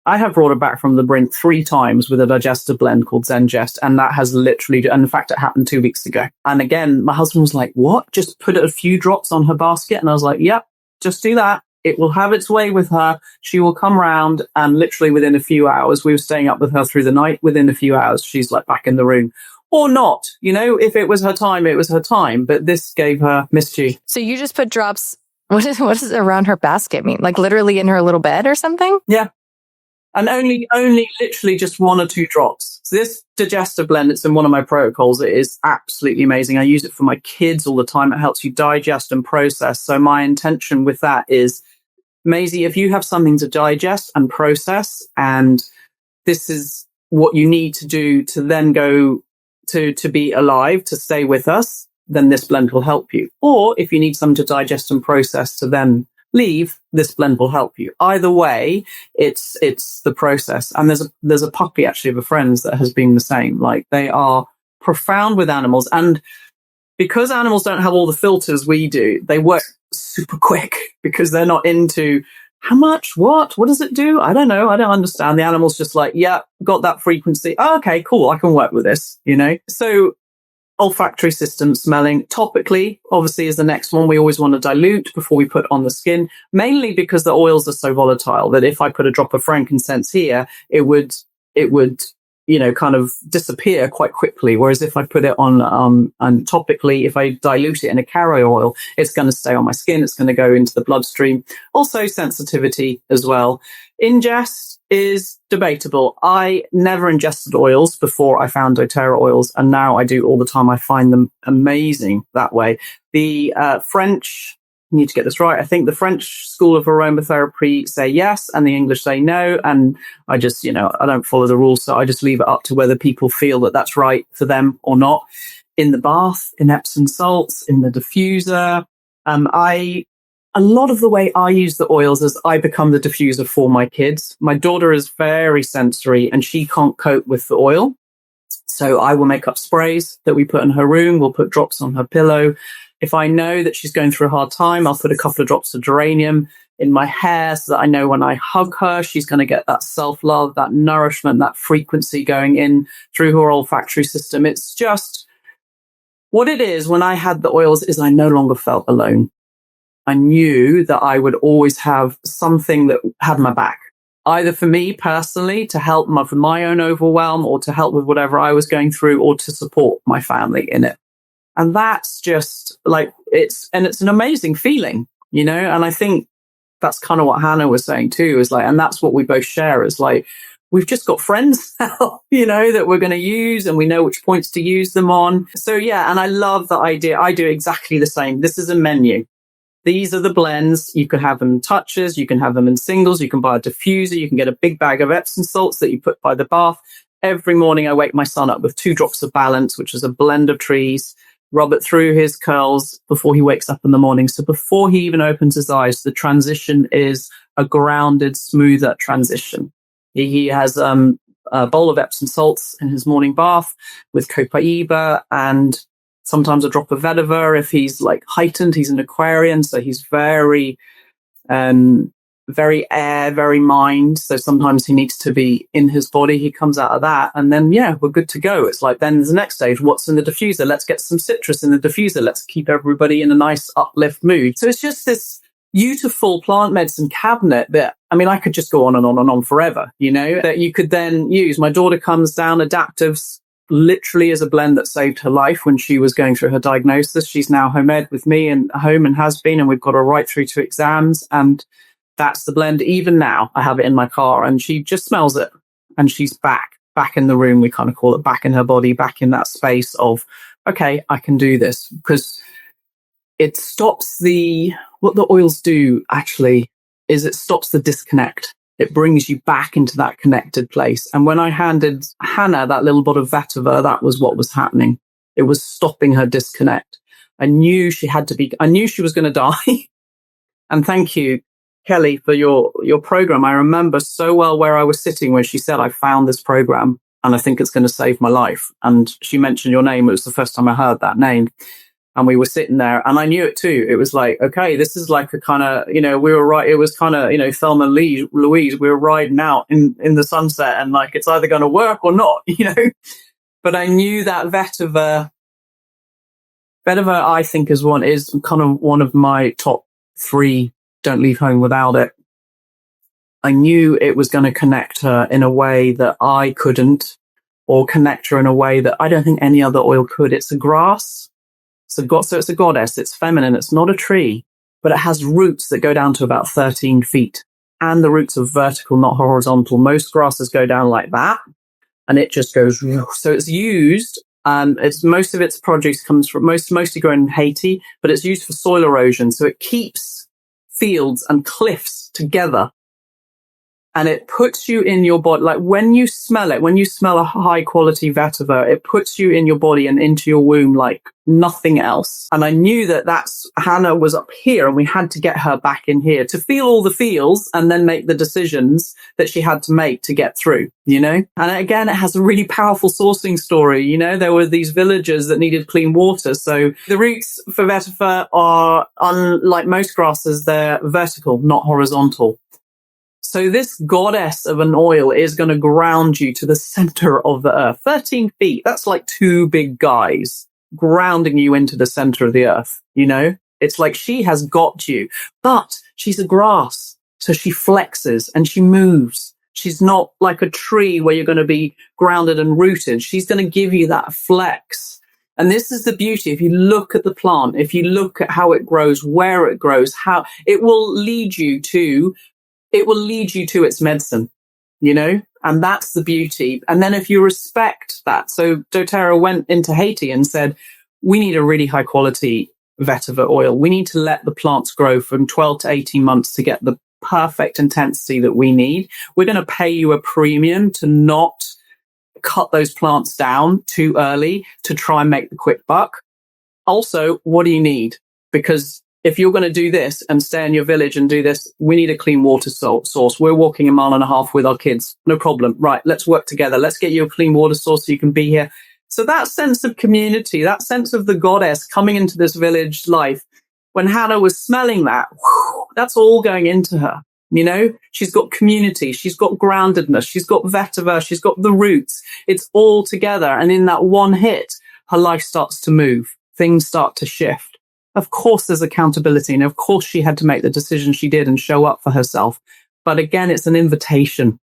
Speaker 2: I have brought her back from the brink 3 times with a digestive blend called Zengest, and that has literally, and in fact, it happened 2 weeks ago. And again, my husband was like, what? Just put a few drops on her basket? And I was like, yep, just do that. It will have its way with her. She will come round, and literally within a few hours, we were staying up with her through the night. Within a few hours, she's like back in the room. Or not, if it was her time, it was her time. But this gave her mischief.
Speaker 3: So you just put drops, what does around her basket mean? Like literally in her little bed or something?
Speaker 2: Yeah. And only literally just 1 or 2 drops. So this digestive blend, it's in one of my protocols. It is absolutely amazing. I use it for my kids all the time. It helps you digest and process. So my intention with that is, Maisie, if you have something to digest and process, and this is what you need to do to then go to be alive, to stay with us, then this blend will help you. Or if you need something to digest and process to then leave, this blend will help you. Either way, it's the process. And there's a puppy actually of a friend's that has been the same. Like they are profound with animals, and because animals don't have all the filters we do, they work super quick because they're not into how much, what does it do? I don't know. I don't understand. The animal's just like, yeah, got that frequency. Oh, okay, cool. I can work with this, So olfactory system, smelling topically, obviously, is the next one. We always want to dilute before we put on the skin, mainly because the oils are so volatile that if I put a drop of frankincense here, it would kind of disappear quite quickly. Whereas if I put it on and topically, if I dilute it in a carrier oil, it's going to stay on my skin. It's going to go into the bloodstream. Also sensitivity as well. Ingest is debatable. I never ingested oils before I found doTERRA oils, and now I do all the time. I find them amazing that way. The French, I need to get this right, I think the French school of aromatherapy say yes, and the English say no. And I just, I don't follow the rules, so I just leave it up to whether people feel that that's right for them or not. In the bath, in Epsom salts, in the diffuser, a lot of the way I use the oils is I become the diffuser for my kids. My daughter is very sensory and she can't cope with the oil. So I will make up sprays that we put in her room. We'll put drops on her pillow. If I know that she's going through a hard time, I'll put a couple of drops of geranium in my hair so that I know when I hug her, she's going to get that self-love, that nourishment, that frequency going in through her olfactory system. It's just what it is when I had the oils is I no longer felt alone. I knew that I would always have something that had my back, either for me personally to help with my own overwhelm, or to help with whatever I was going through, or to support my family in it. And that's just like, it's an amazing feeling, and I think that's kind of what Hannah was saying too, is like, and that's what we both share, is like, we've just got friends now, that we're going to use, and we know which points to use them on. So yeah, and I love the idea. I do exactly the same. This is a menu. These are the blends. You can have them in touches. You can have them in singles. You can buy a diffuser. You can get a big bag of Epsom salts that you put by the bath. Every morning I wake my son up with 2 drops of Balance, which is a blend of trees, rub it through his curls before he wakes up in the morning. So before he even opens his eyes, the transition is a grounded, smoother transition. He has a bowl of Epsom salts in his morning bath with copaiba, and sometimes a drop of vetiver. If he's like heightened, he's an Aquarian, so he's very air, very mind. So sometimes he needs to be in his body. He comes out of that, and then, yeah, we're good to go. It's like, then there's the next stage. What's in the diffuser? Let's get some citrus in the diffuser. Let's keep everybody in a nice uplift mood. So it's just this beautiful plant medicine cabinet that, I mean, I could just go on and on and on forever, that you could then use. My daughter comes down, Adaptives literally is a blend that saved her life when she was going through her diagnosis. She's now home ed with me and home, and has been, and we've got her right through to exams. And that's the blend. Even now I have it in my car, and she just smells it, and she's back in the room. We kind of call it back in her body, back in that space of, okay, I can do this, because it stops what the oils do actually is it stops the disconnect. It brings you back into that connected place. And when I handed Hannah that little bottle of vetiver, that was what was happening. It was stopping her disconnect. I knew she was going to die. And thank you, Kelly, for your program. I remember so well where I was sitting when she said, I found this program and I think it's going to save my life. And she mentioned your name. It was the first time I heard that name. And we were sitting there, and I knew it too. It was like, okay, this is like a kind of, we were right. It was kind of, Thelma and Louise, we were riding out in the sunset, and like, it's either going to work or not, But I knew that vetiver, I think is kind of one of my top 3. Don't leave home without it. I knew it was going to connect her in a way that I couldn't, or connect her in a way that I don't think any other oil could. It's a grass. So it's a goddess, it's feminine, it's not a tree, but it has roots that go down to about 13 feet. And the roots are vertical, not horizontal. Most grasses go down like that, and it just goes. So it's used, most of its produce comes from, mostly grown in Haiti, but it's used for soil erosion. So it keeps fields and cliffs together. And it puts you in your body, like when you smell a high quality vetiver, it puts you in your body and into your womb like nothing else. And I knew that's Hannah was up here, and we had to get her back in here to feel all the feels and then make the decisions that she had to make to get through, And again, it has a really powerful sourcing story. There were these villagers that needed clean water. So the roots for vetiver are, unlike most grasses, they're vertical, not horizontal. So this goddess of an oil is going to ground you to the center of the earth. 13 feet, that's like 2 big guys grounding you into the center of the earth, It's like she has got you, but she's a grass. So she flexes and she moves. She's not like a tree where you're going to be grounded and rooted. She's going to give you that flex. And this is the beauty. If you look at the plant, if you look at how it grows, where it grows, how it will lead you to its medicine, and that's the beauty. And then if you respect that, so doTERRA went into Haiti and said, we need a really high quality vetiver oil. We need to let the plants grow from 12 to 18 months to get the perfect intensity that we need. We're going to pay you a premium to not cut those plants down too early to try and make the quick buck. Also, what do you need? Because if you're going to do this and stay in your village and do this, we need a clean water source. We're walking 1.5 miles with our kids. No problem. Right. Let's work together. Let's get you a clean water source so you can be here. So that sense of community, that sense of the goddess coming into this village life, when Hannah was smelling that, that's all going into her. She's got community. She's got groundedness. She's got vetiver. She's got the roots. It's all together. And in that one hit, her life starts to move. Things start to shift. Of course, there's accountability. And of course, she had to make the decision she did and show up for herself. But again, it's an invitation.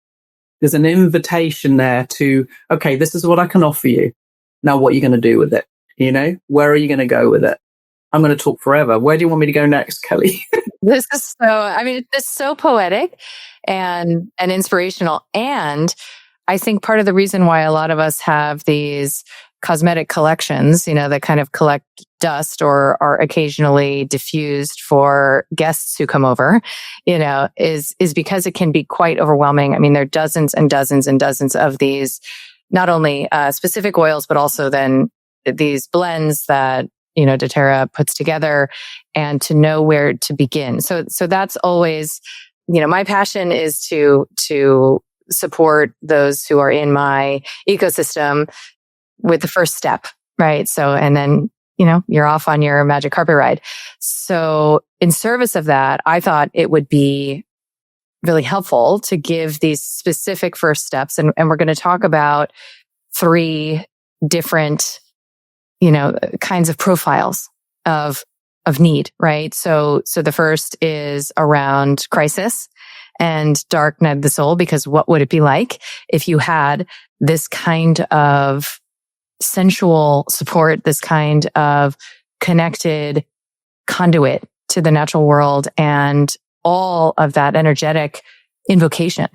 Speaker 2: There's an invitation there to, okay, this is what I can offer you. Now, what are you going to do with it? You know, where are you going to go with it? I'm going to talk forever. Where do you want me to go next, Kelly?
Speaker 3: This is it's so poetic and inspirational. And I think part of the reason why a lot of us have these cosmetic collections, that kind of collect dust or are occasionally diffused for guests who come over, is because it can be quite overwhelming. I mean, there are dozens and dozens and dozens of these, not only specific oils, but also then these blends that, doTERRA puts together, and to know where to begin. So that's always, my passion is to support those who are in my ecosystem with the first step, right? So, and then, you're off on your magic carpet ride. So in service of that, I thought it would be really helpful to give these specific first steps. And we're going to talk about 3 different, kinds of profiles of need, right? So the first is around crisis and dark night of the soul, because what would it be like if you had this kind of sensual support, this kind of connected conduit to the natural world, and all of that energetic invocation,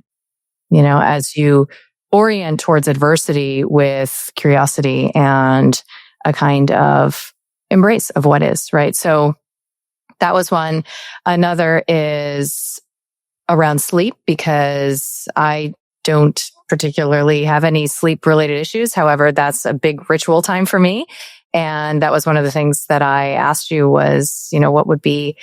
Speaker 3: as you orient towards adversity with curiosity and a kind of embrace of what is, right? So that was one. Another is around sleep, because I don't particularly have any sleep related issues. However, that's a big ritual time for me. And that was one of the things that I asked you was, what would be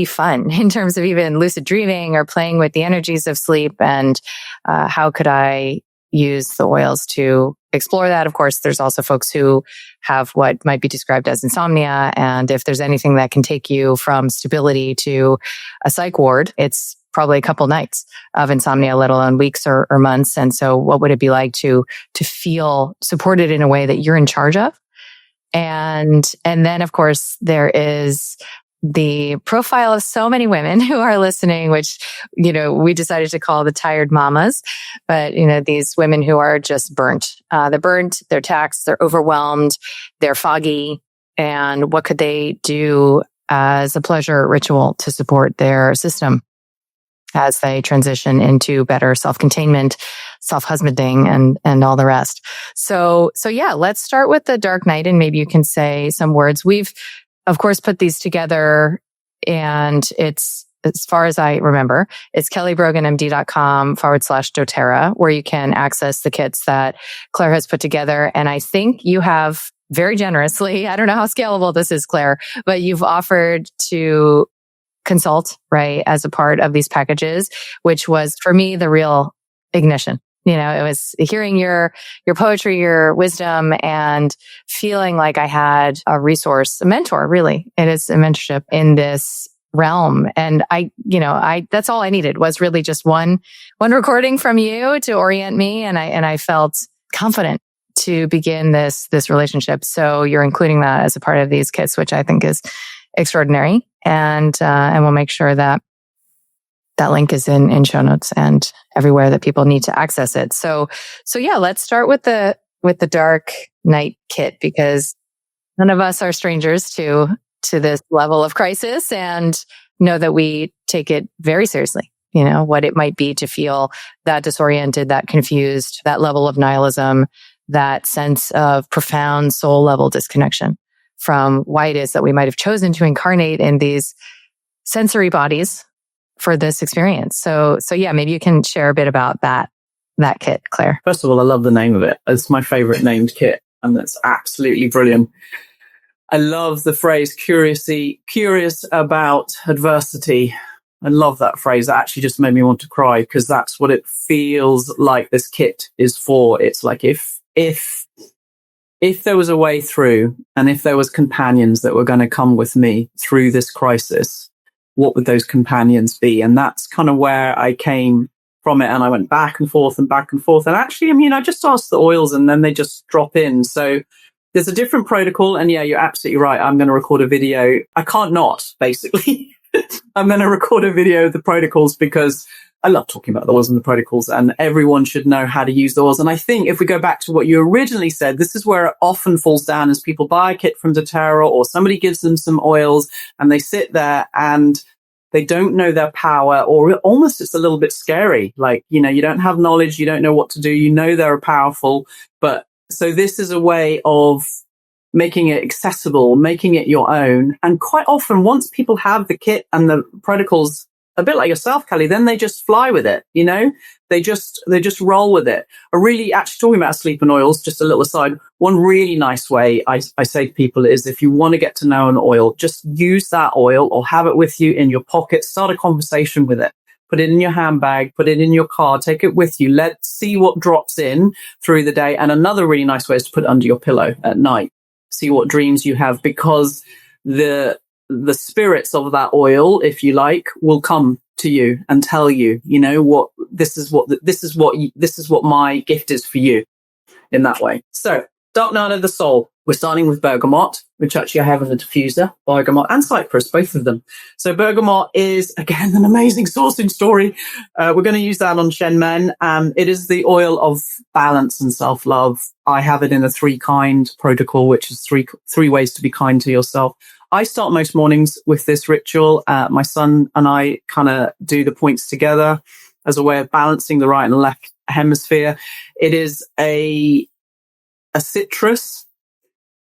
Speaker 3: fun in terms of even lucid dreaming or playing with the energies of sleep, and how could I use the oils to explore that. Of course, there's also folks who have what might be described as insomnia. And if there's anything that can take you from stability to a psych ward, it's probably a couple nights of insomnia, let alone weeks or months. And so what would it be like to feel supported in a way that you're in charge of? And then, of course, there is the profile of so many women who are listening, which, we decided to call the tired mamas, but, these women who are just burnt. They're burnt, they're taxed, they're overwhelmed, they're foggy. And what could they do as a pleasure ritual to support their system as they transition into better self-containment, self-husbanding, and all the rest. So yeah, let's start with the dark night, and maybe you can say some words. We've, of course, put these together, and it's, as far as I remember, it's kellybroganmd.com/doTERRA, where you can access the kits that Claire has put together. And I think you have very generously, I don't know how scalable this is, Claire, but you've offered to consult, right, as a part of these packages, which was for me the real ignition. It was hearing your poetry, your wisdom, and feeling like I had a resource, a mentor, really. It is a mentorship in this realm. And I that's all I needed was really just one recording from you to orient me. And I felt confident to begin this relationship. So you're including that as a part of these kits, which I think is extraordinary. And we'll make sure that link is in show notes and everywhere that people need to access it. So yeah, let's start with the dark night kit, because none of us are strangers to this level of crisis, and know that we take it very seriously. What it might be to feel that disoriented, that confused, that level of nihilism, that sense of profound soul level disconnection from why it is that we might have chosen to incarnate in these sensory bodies for this experience. So yeah, maybe you can share a bit about that kit, Claire.
Speaker 2: First of all, I love the name of it. It's my favorite named kit, and that's absolutely brilliant. I love the phrase curious about adversity. I love that phrase. That actually just made me want to cry, because that's what it feels like this kit is for. It's like if there was a way through, and if there was companions that were going to come with me through this crisis, what would those companions be? And that's kind of where I came from it. And I went back and forth and back and forth. And actually, I just asked the oils, and then they just drop in. So There's a different protocol. And yeah, you're absolutely right. I'm going to record a video. I can't not, basically. I'm going to record a video of the protocols because I love talking about the oils and the protocols, and everyone should know how to use the oils. And I think if we go back to what you originally said, this is where it often falls down as people buy a kit from doTERRA or somebody gives them some oils and they sit there and they don't know their power, or almost it's a little bit scary. Like, you don't have knowledge, you don't know what to do, they're powerful. But so this is a way of making it accessible, making it your own. And quite often, once people have the kit and the protocols, a bit like yourself, Kelly, then they just fly with it. They just roll with it. Actually talking about sleep and oils, just a little aside, one really nice way I say to people is if you want to get to know an oil, just use that oil or have it with you in your pocket, start a conversation with it. Put it in your handbag, put it in your car, take it with you. Let's see what drops in through the day. And another really nice way is to put it under your pillow at night. See what dreams you have, because the spirits of that oil, if you like, will come to you and tell you, this is what my gift is for you in that way. So, dark night of the soul. We're starting with bergamot, which actually I have in the diffuser, bergamot and cypress, both of them. So bergamot is, again, an amazing sourcing story. We're going to use that on Shen Men. It is the oil of balance and self-love. I have it in a 3-kind protocol, which is three ways to be kind to yourself. I start most mornings with this ritual. My son and I kind of do the points together as a way of balancing the right and left hemisphere. It is a citrus,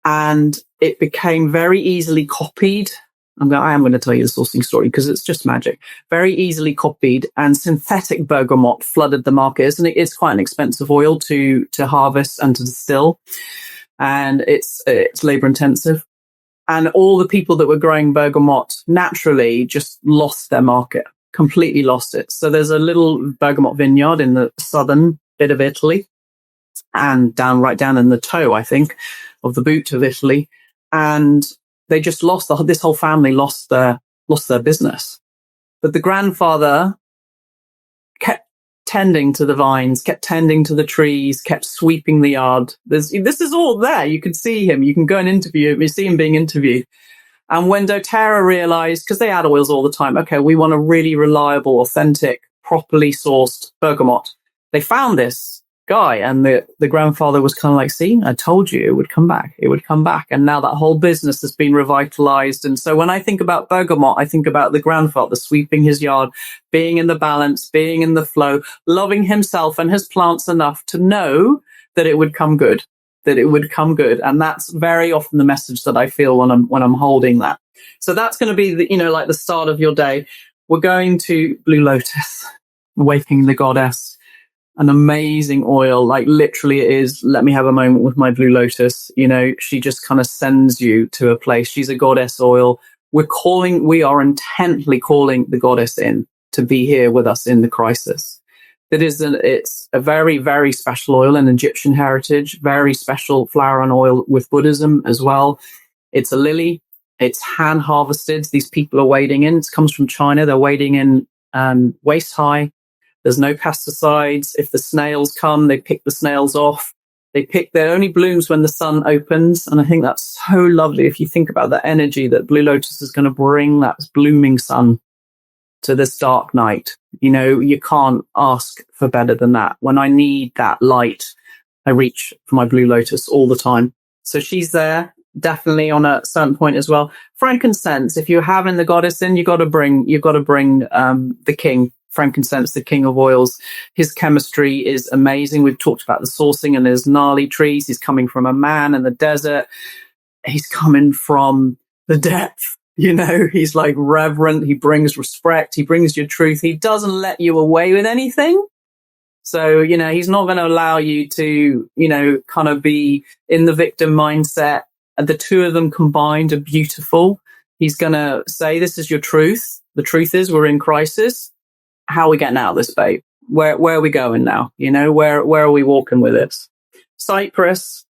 Speaker 2: and it became very easily copied. I am going to tell you the sourcing story because it's just magic. Very easily copied, and synthetic bergamot flooded the market. It's quite an expensive oil to harvest and to distill, and it's labor intensive. And all the people that were growing bergamot naturally just lost their market, completely lost it. So there's a little bergamot vineyard in the southern bit of Italy, and right down in the toe, I think, of the boot of Italy. And they just this whole family lost their business. But the grandfather kept tending to the vines, kept tending to the trees, kept sweeping the yard. This is all there. You can see him. You can go and interview him. You see him being interviewed. And when doTERRA realized, because they add oils all the time, okay, we want a really reliable, authentic, properly sourced bergamot. They found this guy, and the grandfather was kind of like, see, I told you it would come back. It would come back. And now that whole business has been revitalized. And so when I think about bergamot, I think about the grandfather sweeping his yard, being in the balance, being in the flow, loving himself and his plants enough to know that it would come good, And that's very often the message that I feel when I'm holding that. So that's going to be like the start of your day. We're going to Blue Lotus, Awakening the Goddess. An amazing oil, like literally it is, let me have a moment with my Blue Lotus. She just kind of sends you to a place. She's a goddess oil. We are intently calling the goddess in to be here with us in the crisis. It's a very, very special oil, an Egyptian heritage, very special flower and oil with Buddhism as well. It's a lily. It's hand harvested. These people are wading in. It comes from China. They're wading in waist high. There's no pesticides. If the snails come, they pick the snails off. Their only blooms when the sun opens. And I think that's so lovely. If you think about the energy that Blue Lotus is going to bring, that blooming sun to this dark night. You can't ask for better than that. When I need that light, I reach for my Blue Lotus all the time. So she's there, definitely on a certain point as well. Frankincense, if you're having the goddess in, you've got to bring the king. Frankincense, the king of oils. His chemistry is amazing. We've talked about the sourcing, and there's gnarly trees. He's coming from a man in the desert. He's coming from the depth. He's like reverent. He brings respect. He brings your truth. He doesn't let you away with anything. So, he's not going to allow you to, kind of be in the victim mindset. And the two of them combined are beautiful. He's going to say, this is your truth. The truth is we're in crisis. How are we getting out of this, babe? Where are we going now? Where are we walking with this? Cypress.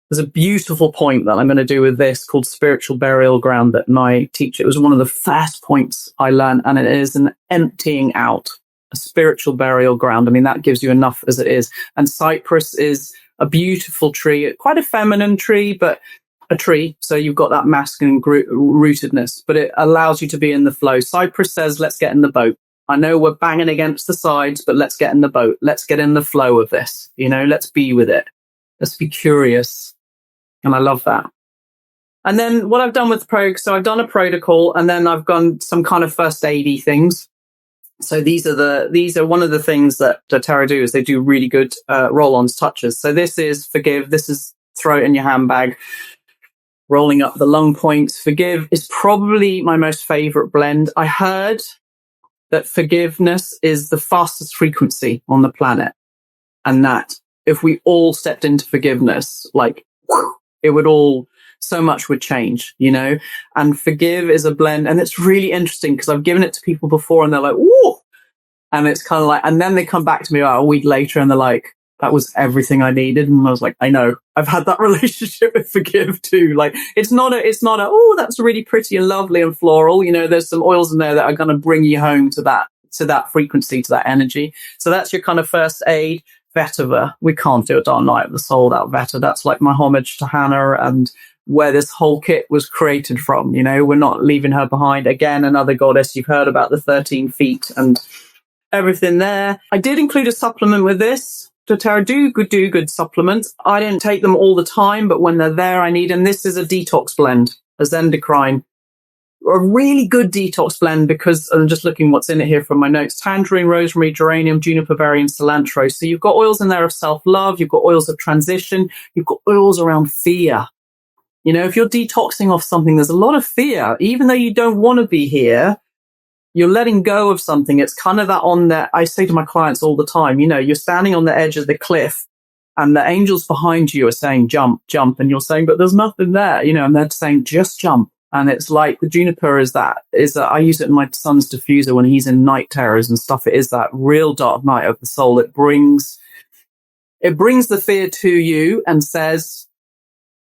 Speaker 2: There's a beautiful point that I'm going to do with this called spiritual burial ground that my teacher, it was one of the first points I learned, and it is an emptying out, a spiritual burial ground. I mean, that gives you enough as it is. And cypress is a beautiful tree, quite a feminine tree, but a tree. So you've got that masculine rootedness, but it allows you to be in the flow. Cypress says, let's get in the boat. I know we're banging against the sides, but let's get in the boat. Let's get in the flow of this. Let's be with it. Let's be curious. And I love that. And then what I've done with so I've done a protocol, and then I've done some kind of first aid-y things. So these are one of the things that doTERRA do, is they do really good roll-ons, touches. So this is forgive. This is throw it in your handbag, rolling up the lung points. Forgive is probably my most favorite blend. I heard that forgiveness is the fastest frequency on the planet, and that if we all stepped into forgiveness, it would all, so much would change, and forgive is a blend. And it's really interesting because I've given it to people before and they're like, whoa. And it's kind of like, and then they come back to me about a week later and they're like, that was everything I needed. And I was like, I know, I've had that relationship with forgive too. It's not oh, that's really pretty and lovely and floral. There's some oils in there that are going to bring you home to that frequency, to that energy. So that's your kind of first aid. Vetiver. We can't do a dark night of the soul without vetiver. That's like my homage to Hannah and where this whole kit was created from. We're not leaving her behind. Again, another goddess. You've heard about the 13 feet and everything there. I did include a supplement with this. doTERRA do good supplements. I didn't take them all the time, but when they're there, I need. And this is a detox blend, a Zendocrine. A really good detox blend, because I'm just looking what's in it here from my notes. Tangerine, rosemary, geranium, juniper berry, and cilantro. So you've got oils in there of self-love. You've got oils of transition. You've got oils around fear. If you're detoxing off something, there's a lot of fear. Even though you don't want to be here, you're letting go of something. It's kind of that on that. I say to my clients all the time, you're standing on the edge of the cliff and the angels behind you are saying, jump, jump. And you're saying, but there's nothing there, and they're saying, just jump. And it's like the juniper is that I use it in my son's diffuser when he's in night terrors and stuff. It is that real dark night of the soul. It brings the fear to you and says,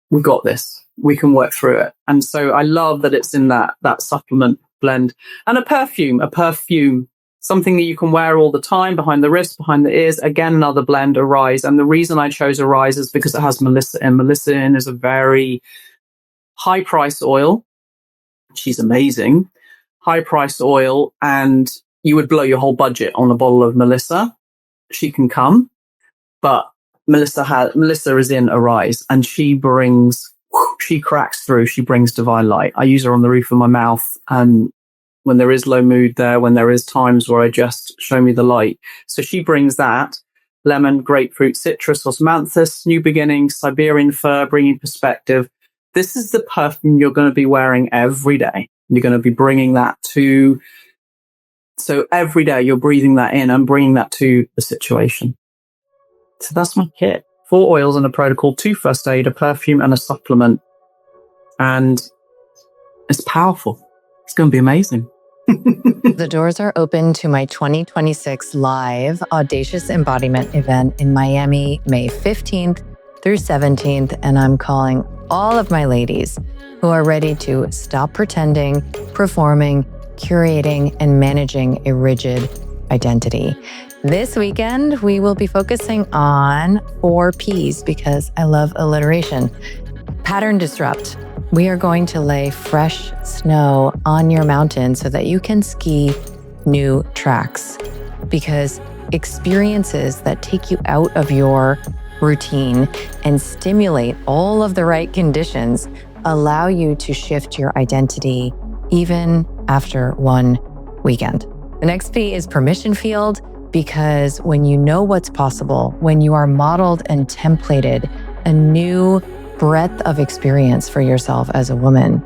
Speaker 2: we've got this. We can work through it. And so I love that it's in that supplement blend. And a perfume, something that you can wear all the time, behind the wrist, behind the ears. Again, another blend, Arise. And the reason I chose Arise is because it has Melissa in. Melissa in is a very high price oil. She's amazing. High priced oil, and you would blow your whole budget on a bottle of Melissa. She can come, but Melissa is in Arise, and she cracks through. She brings divine light. I use her on the roof of my mouth, and when there is low mood there, when there is times where I just show me the light. So she brings that. Lemon, grapefruit, citrus, osmanthus, new beginnings, Siberian fir, bringing perspective. This is the perfume you're going to be wearing every day. You're going to be bringing that to, so every day you're breathing that in and bringing that to the situation. So that's my kit. 4 oils and a protocol, 2 first aid, a perfume and a supplement. And it's powerful. It's going to be amazing.
Speaker 3: The doors are open to my 2026 live Audacious Embodiment event in Miami, May 15th through 17th. And I'm calling all of my ladies who are ready to stop pretending, performing, curating, and managing a rigid identity. This weekend, we will be focusing on 4 Ps because I love alliteration. Pattern disrupt. We are going to lay fresh snow on your mountain so that you can ski new tracks, because experiences that take you out of your routine and stimulate all of the right conditions allow you to shift your identity even after one weekend. The next P is permission field, because when you know what's possible, when you are modeled and templated a new breadth of experience for yourself as a woman,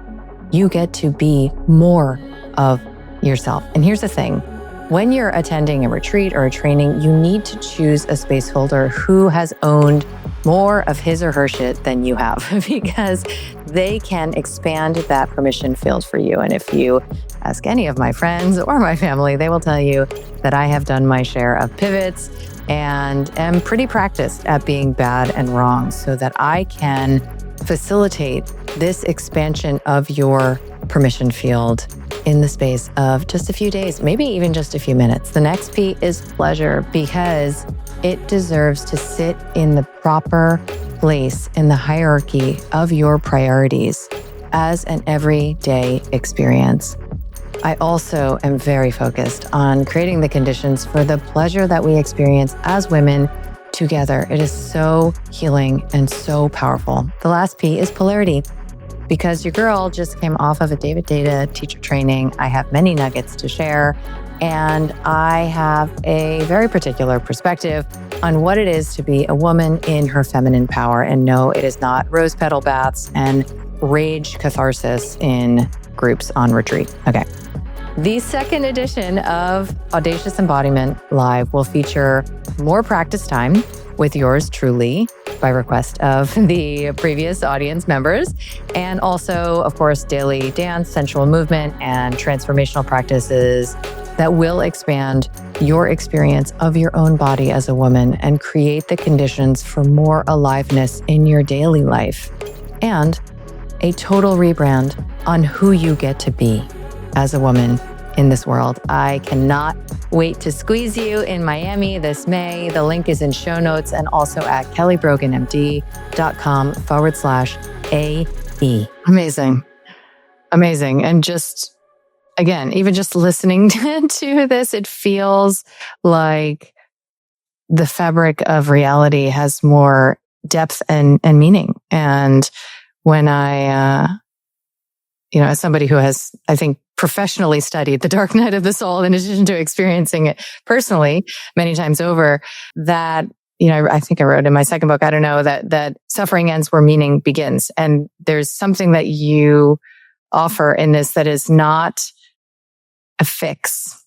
Speaker 3: you get to be more of yourself. And here's the thing. When you're attending a retreat or a training, you need to choose a space holder who has owned more of his or her shit than you have, because they can expand that permission field for you. And if you ask any of my friends or my family, they will tell you that I have done my share of pivots and am pretty practiced at being bad and wrong, so that I can facilitate this expansion of your permission field in the space of just a few days, maybe even just a few minutes. The next P is pleasure, because it deserves to sit in the proper place in the hierarchy of your priorities as an everyday experience. I also am very focused on creating the conditions for the pleasure that we experience as women together. It is so healing and so powerful. The last P is polarity. Because your girl just came off of a David Deida teacher training, I have many nuggets to share. And I have a very particular perspective on what it is to be a woman in her feminine power. And no, it is not rose petal baths and rage catharsis in groups on retreat. Okay. The second edition of Audacious Embodiment Live will feature more practice time with yours truly by request of the previous audience members. And also, of course, daily dance, sensual movement, and transformational practices that will expand your experience of your own body as a woman and create the conditions for more aliveness in your daily life. And a total rebrand on who you get to be as a woman in this world. I cannot wait to squeeze you in Miami this May. The link is in show notes and also at kellybroganmd.com/AE. Amazing. Amazing. And just, again, even just listening to this, it feels like the fabric of reality has more depth and meaning. And when I, as somebody who has, I think, professionally studied the dark night of the soul, in addition to experiencing it personally many times over, that, I think I wrote in my second book, I don't know, that suffering ends where meaning begins. And there's something that you offer in this that is not a fix,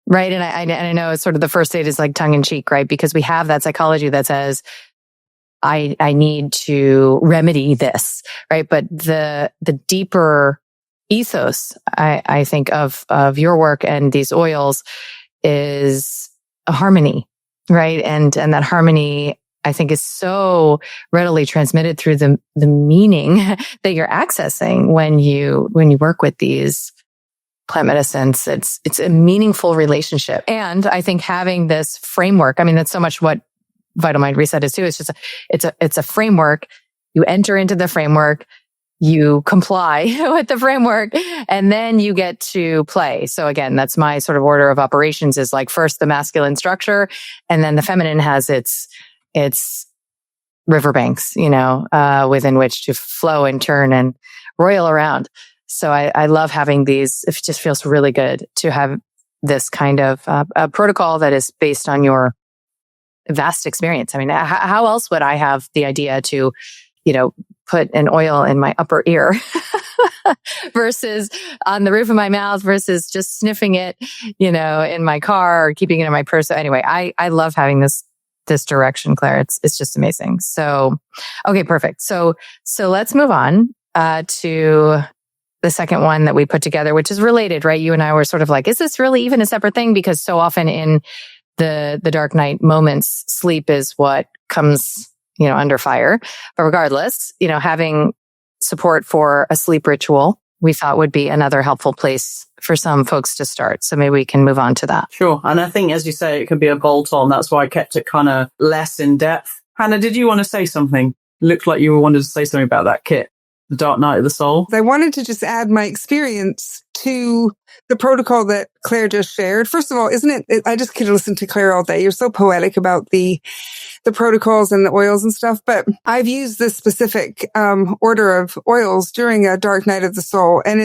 Speaker 3: right? And I know it's sort of the first state is like tongue in cheek, right? Because we have that psychology that says, I need to remedy this, right? But the deeper ethos, I think of your work and these oils is a harmony, right? And that harmony, I think, is so readily transmitted through the meaning that you're accessing when you work with these plant medicines. It's a meaningful relationship. And I think having this framework, I mean, that's so much what Vital Mind Reset is too. It's just it's a framework. You enter into the framework, you comply with the framework, and then you get to play. So again, that's my sort of order of operations, is like first the masculine structure, and then the feminine has its riverbanks, within which to flow and turn and roil around. So I love having these. It just feels really good to have this kind of a protocol that is based on your vast experience. I mean, how else would I have the idea to, put an oil in my upper ear versus on the roof of my mouth versus just sniffing it, in my car or keeping it in my purse. So anyway, I love having this direction, Claire. It's just amazing. So, okay, perfect. So let's move on to the second one that we put together, which is related, right? You and I were sort of like, is this really even a separate thing? Because so often in the dark night moments, sleep is what comes under fire. But regardless, having support for a sleep ritual, we thought would be another helpful place for some folks to start. So maybe we can move on to that.
Speaker 2: Sure. And I think, as you say, it could be a bolt on. That's why I kept it kind of less in depth. Hannah, did you want to say something? Looked like you wanted to say something about that kit, the Dark Night of the Soul.
Speaker 1: I wanted to just add my experience to the protocol that Claire just shared. First of all, isn't it, I just could listen to Claire all day. You're so poetic about the protocols and the oils and stuff, but I've used this specific order of oils during a Dark Night of the Soul. And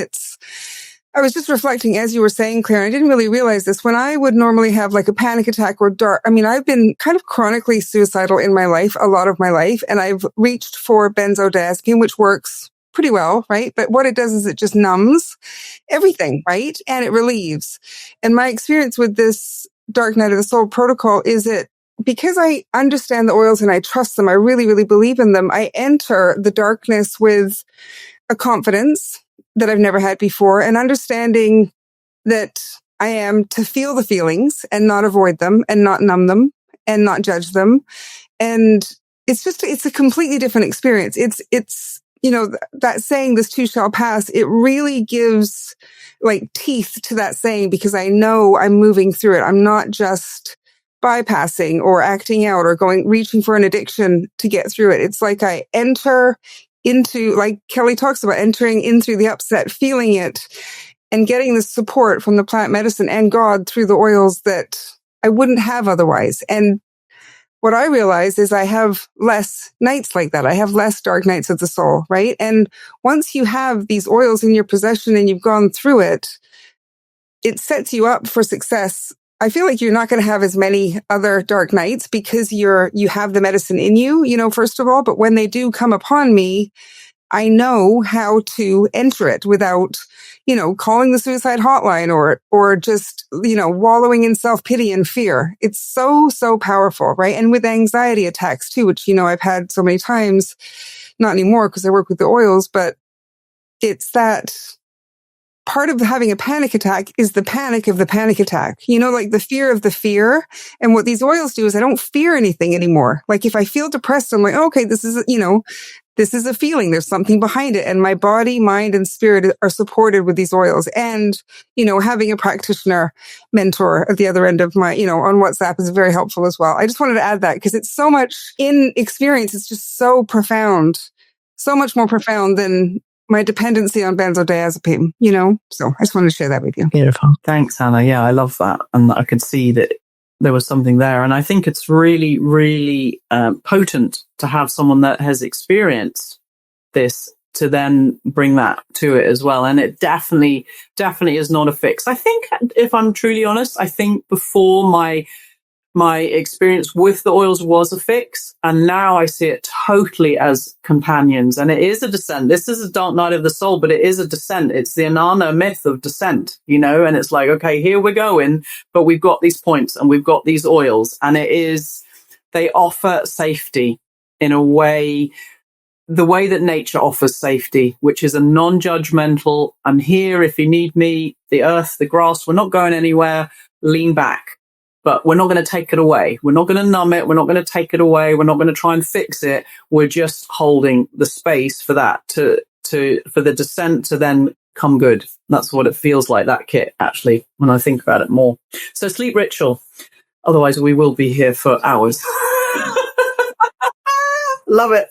Speaker 1: I was just reflecting as you were saying, Claire, I didn't really realize this. When I would normally have like a panic attack or I've been kind of chronically suicidal in my life, a lot of my life, and I've reached for benzodiazepine, which works pretty well, right? But what it does is it just numbs everything, right? And it relieves. And my experience with this Dark Night of the Soul protocol is because I understand the oils and I trust them, I really, really believe in them, I enter the darkness with a confidence that I've never had before, and understanding that I am to feel the feelings and not avoid them and not numb them and not judge them. And it's a completely different experience. It's that saying, this too shall pass, it really gives like teeth to that saying, because I know I'm moving through it. I'm not just bypassing or acting out or reaching for an addiction to get through it. It's like I enter into, like Kelly talks about, entering into the upset, feeling it, and getting the support from the plant medicine and God through the oils that I wouldn't have otherwise. And what I realize is I have less nights like that. I have less dark nights of the soul, right? And once you have these oils in your possession and you've gone through it, it sets you up for success. I feel like you're not going to have as many other dark nights because you have the medicine in you, first of all. But when they do come upon me, I know how to enter it without, calling the suicide hotline or just, wallowing in self-pity and fear. It's so, so powerful, right? And with anxiety attacks too, which, I've had so many times, not anymore because I work with the oils, but it's that part of having a panic attack is the panic of the panic attack, like the fear of the fear. And what these oils do is I don't fear anything anymore. Like if I feel depressed, I'm like, okay, this is a feeling. There's something behind it. And my body, mind, and spirit are supported with these oils. And, having a practitioner mentor at the other end of my, on WhatsApp is very helpful as well. I just wanted to add that because it's so much in experience. It's just so profound, so much more profound than my dependency on benzodiazepine, So I just wanted to share that with you.
Speaker 2: Beautiful. Thanks, Anna. Yeah, I love that. And I could see that there was something there. And I think it's really, really potent to have someone that has experienced this to then bring that to it as well. And it definitely is not a fix. I think, if I'm truly honest, I think before my experience with the oils was a fix, and now I see it totally as companions. And it is a descent. This is a dark night of the soul, but it is a descent. It's the Inanna myth of descent, and it's like, okay, here we're going, but we've got these points and we've got these oils, and they offer safety in a way, the way that nature offers safety, which is a non-judgmental, I'm here if you need me, the earth, the grass, we're not going anywhere, lean back. But we're not going to take it away. We're not going to numb it. We're not going to take it away. We're not going to try and fix it. We're just holding the space for that for the descent to then come good. That's what it feels like, that kit, actually, when I think about it more. So sleep ritual. Otherwise, we will be here for hours. Love it.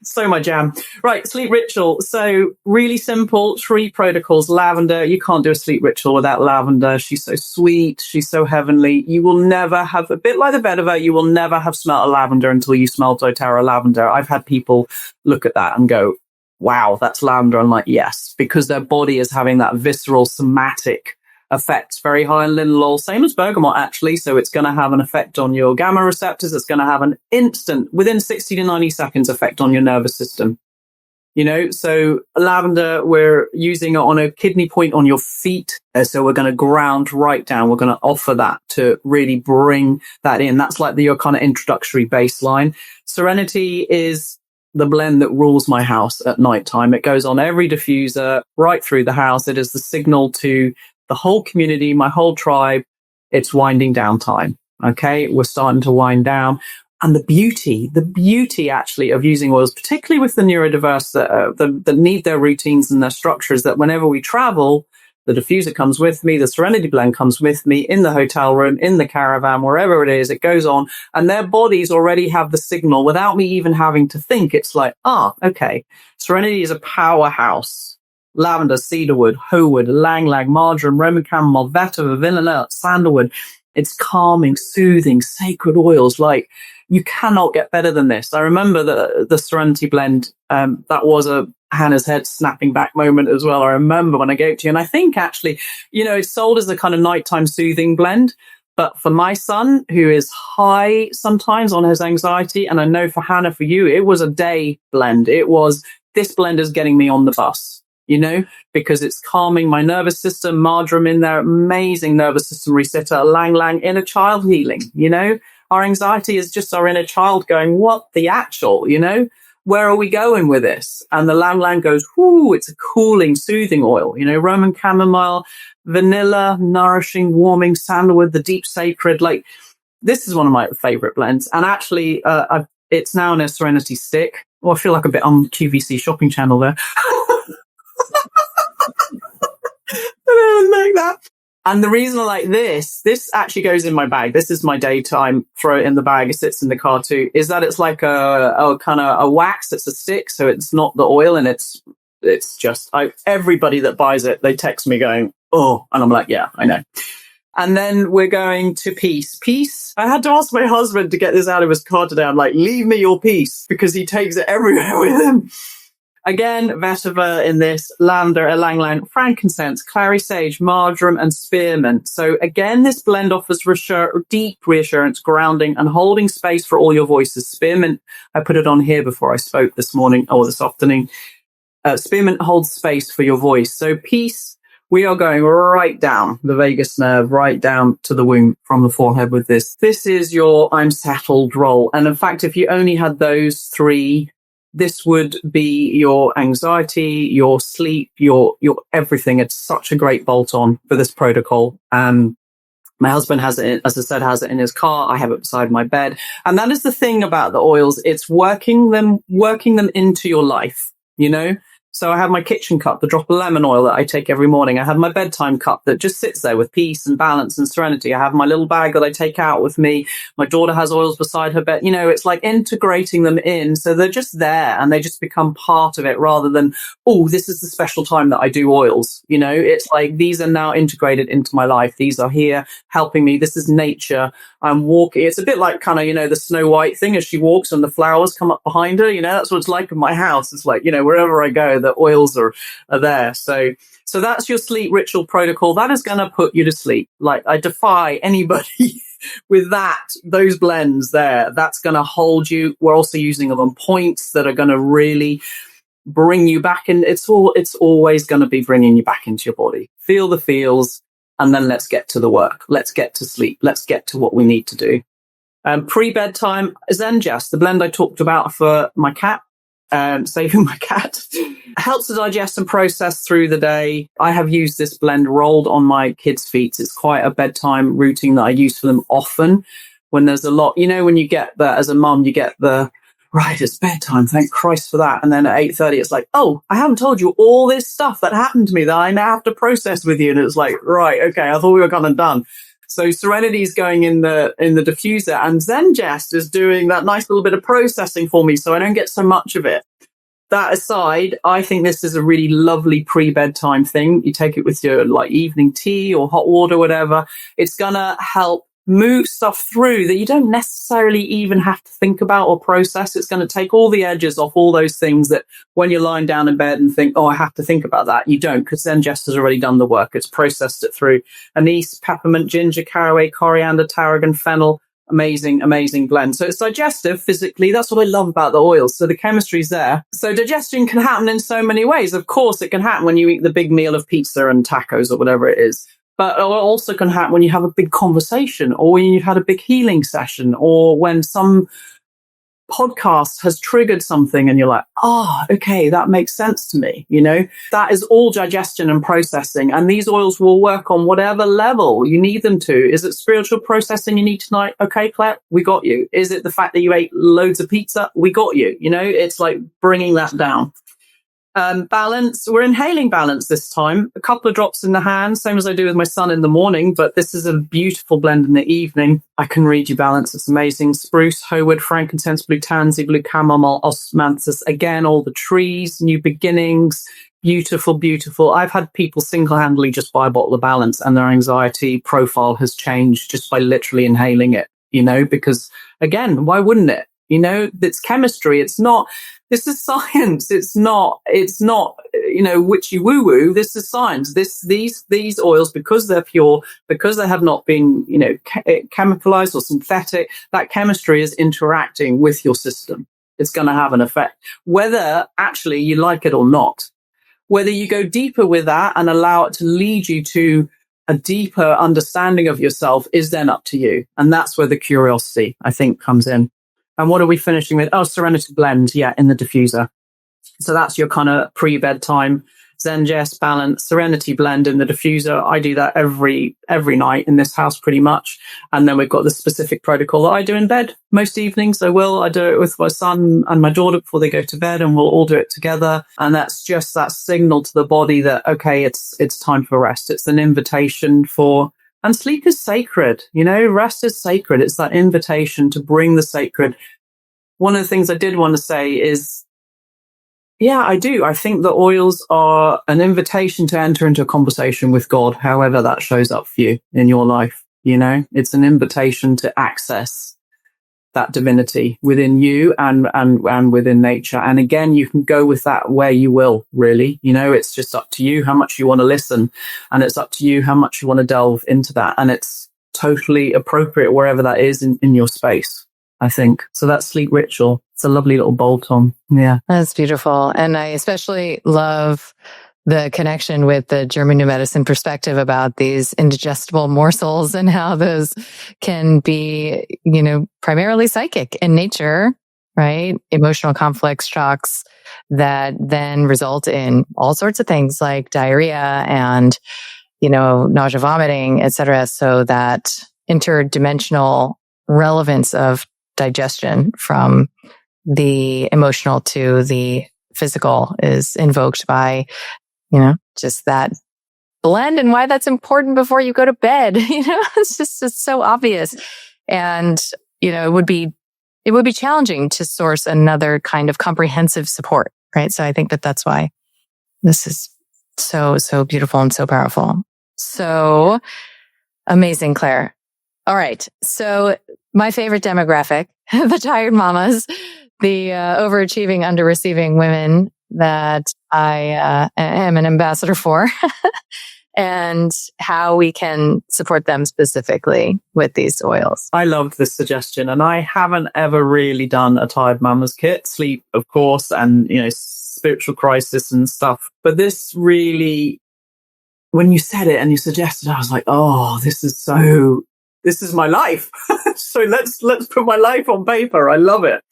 Speaker 2: So my jam. Right, sleep ritual. So really simple, 3 protocols. Lavender. You can't do a sleep ritual without lavender. She's so sweet. She's so heavenly. You will never have, a bit like the vetiver, you will never have smelled a lavender until you smell doTERRA lavender. I've had people look at that and go, wow, that's lavender. I'm like, yes, because their body is having that visceral somatic effects, very high in linalool, same as bergamot actually. So it's going to have an effect on your gamma receptors. It's going to have an instant, within 60 to 90 seconds effect on your nervous system. So lavender, we're using it on a kidney point on your feet. So we're going to ground right down. We're going to offer that to really bring that in. That's like your kind of introductory baseline. Serenity is the blend that rules my house at nighttime. It goes on every diffuser right through the house. It is the signal to the whole community, my whole tribe. It's winding down time. Okay. We're starting to wind down. And the beauty actually of using oils, particularly with the neurodiverse that need their routines and their structures, that whenever we travel, the diffuser comes with me, the Serenity blend comes with me in the hotel room, in the caravan, wherever it is, it goes on, and their bodies already have the signal without me even having to think. It's like, okay, Serenity is a powerhouse. Lavender, cedarwood, hoewood, lang-lang, marjoram, Roman chamomile, vetiver, vanilla, sandalwood. It's calming, soothing, sacred oils. Like, you cannot get better than this. I remember the Serenity blend, that was a Hannah's head snapping back moment as well. I remember when I gave it to you. And I think actually, it's sold as a kind of nighttime soothing blend. But for my son, who is high sometimes on his anxiety, and I know for Hannah, for you, it was a day blend. It was, this blend is getting me on the bus, because it's calming my nervous system, marjoram in there, amazing nervous system resetter, lang-lang, inner child healing, Our anxiety is just our inner child going, what the actual, Where are we going with this? And the lang-lang goes, whoo, it's a cooling, soothing oil, Roman chamomile, vanilla, nourishing, warming, sandalwood, the deep sacred. Like, this is one of my favorite blends. And actually, it's now in a Serenity stick. Oh, I feel like a bit on QVC shopping channel there. I don't like that. And the reason I like this actually goes in my bag. This is my daytime, throw it in the bag. It sits in the car too, is that it's like a kind of a wax. It's a stick. So it's not the oil, and it's just, everybody that buys it, they text me going, oh, and I'm like, yeah, I know. And then we're going to peace. Peace. I had to ask my husband to get this out of his car today. I'm like, leave me your peace, because he takes it everywhere with him. Again, vetiver in this, lavender, ylang-ylang, frankincense, clary sage, marjoram, and spearmint. So again, this blend offers deep reassurance, grounding, and holding space for all your voices. Spearmint, I put it on here before I spoke this morning or this afternoon. Spearmint holds space for your voice. So peace. We are going right down the vagus nerve, right down to the womb from the forehead with this. This is your I'm settled role. And in fact, if you only had those three, this would be your anxiety, your sleep, your everything. It's such a great bolt on for this protocol. My husband has it, as I said, has it in his car. I have it beside my bed. And that is the thing about the oils. It's working them into your life, you know? So I have my kitchen cup, the drop of lemon oil that I take every morning. I have my bedtime cup that just sits there with peace and balance and serenity. I have my little bag that I take out with me. My daughter has oils beside her bed. You know, it's like integrating them in. So they're just there and they just become part of it, rather than, oh, this is the special time that I do oils. You know, it's like these are now integrated into my life. These are here helping me. This is nature. I'm walking. It's a bit like kind of, you know, the Snow White thing as she walks and the flowers come up behind her. You know, that's what it's like in my house. It's like, you know, wherever I go, the oils are there. So that's your sleep ritual protocol. That is going to put you to sleep. Like, I defy anybody with those blends there. That's going to hold you. We're also using them on points that are going to really bring you back. And it's always going to be bringing you back into your body. Feel the feels. And then let's get to the work. Let's get to sleep. Let's get to what we need to do. Pre-bedtime, Zengest, the blend I talked about for my cat, saving my cat, helps to digest and process through the day. I have used this blend rolled on my kids' feet. It's quite a bedtime routine that I use for them often when there's a lot. You know, when you get the, as a mum, you get the, right, it's bedtime, thank Christ for that. And then at 8:30, it's like, oh, I haven't told you all this stuff that happened to me that I now have to process with you. And it's like, right, okay, I thought we were kind of done. So Serenity is going in the diffuser, and Zengest is doing that nice little bit of processing for me, so I don't get so much of it. That aside, I think this is a really lovely pre-bedtime thing. You take it with your like evening tea or hot water, whatever. It's gonna help move stuff through that you don't necessarily even have to think about or process. It's going to take all the edges off all those things that when you're lying down in bed and think, oh, I have to think about that. You don't, because Zengest has already done the work. It's processed it through anise, peppermint, ginger, caraway, coriander, tarragon, fennel. Amazing, amazing blend. So it's digestive physically. That's what I love about the oils. So the chemistry's there. So digestion can happen in so many ways. Of course, it can happen when you eat the big meal of pizza and tacos or whatever it is. But it also can happen when you have a big conversation, or when you've had a big healing session, or when some podcast has triggered something and you're like, oh, okay, that makes sense to me. You know, that is all digestion and processing. And these oils will work on whatever level you need them to. Is it spiritual processing you need tonight? Okay, Claire, we got you. Is it the fact that you ate loads of pizza? We got you. You know, it's like bringing that down. Balance. We're inhaling balance this time. A couple of drops in the hand, same as I do with my son in the morning, but this is a beautiful blend in the evening. I can read you balance. It's amazing. Spruce, howood, frankincense, blue tansy, blue chamomile, osmanthus. Again, all the trees, new beginnings. Beautiful, beautiful. I've had people single-handedly just buy a bottle of balance and their anxiety profile has changed just by literally inhaling it, you know, because again, why wouldn't it? You know, it's chemistry. It's not, this is science. It's not, you know, witchy woo woo. This is science. These oils, because they're pure, because they have not been, you know, chemicalized or synthetic, that chemistry is interacting with your system. It's going to have an effect, whether actually you like it or not. Whether you go deeper with that and allow it to lead you to a deeper understanding of yourself is then up to you. And that's where the curiosity, I think, comes in. And what are we finishing with? Oh, Serenity blend. Yeah, in the diffuser. So that's your kind of pre-bedtime. Zen Jess, Balance, Serenity blend in the diffuser. I do that every night in this house pretty much. And then we've got the specific protocol that I do in bed most evenings. I do it with my son and my daughter before they go to bed, and we'll all do it together. And that's just that signal to the body that, okay, it's time for rest. It's an invitation for, and sleep is sacred, rest is sacred. It's that invitation to bring the sacred. One of the things I did want to say is, yeah, I do. I think the oils are an invitation to enter into a conversation with God, however that shows up for you in your life. It's an invitation to access that divinity within you and within nature. And again, you can go with that where you will, really. It's just up to you how much you want to listen, and it's up to you how much you want to delve into that. And it's totally appropriate wherever that is in your space, I think. So that sleep ritual, it's a lovely little bolt on. Yeah.
Speaker 3: That's beautiful. And I especially love the connection with the German New Medicine perspective about these indigestible morsels and how those can be, primarily psychic in nature, right? Emotional conflicts, shocks that then result in all sorts of things like diarrhea and, nausea, vomiting, etc. So that interdimensional relevance of digestion from the emotional to the physical is invoked by, just that blend, and why that's important before you go to bed. It's so obvious. And, it would be challenging to source another kind of comprehensive support, right? So I think that's why this is so, so beautiful and so powerful. So amazing, Claire. All right. So my favorite demographic, the tired mamas, the overachieving, underreceiving women that I am an ambassador for, and how we can support them specifically with these oils.
Speaker 2: I loved this suggestion, and I haven't ever really done a tired mama's kit. Sleep, of course, and, spiritual crisis and stuff. But this really, when you said it and you suggested, I was like, oh, this is my life. So let's put my life on paper. I love it.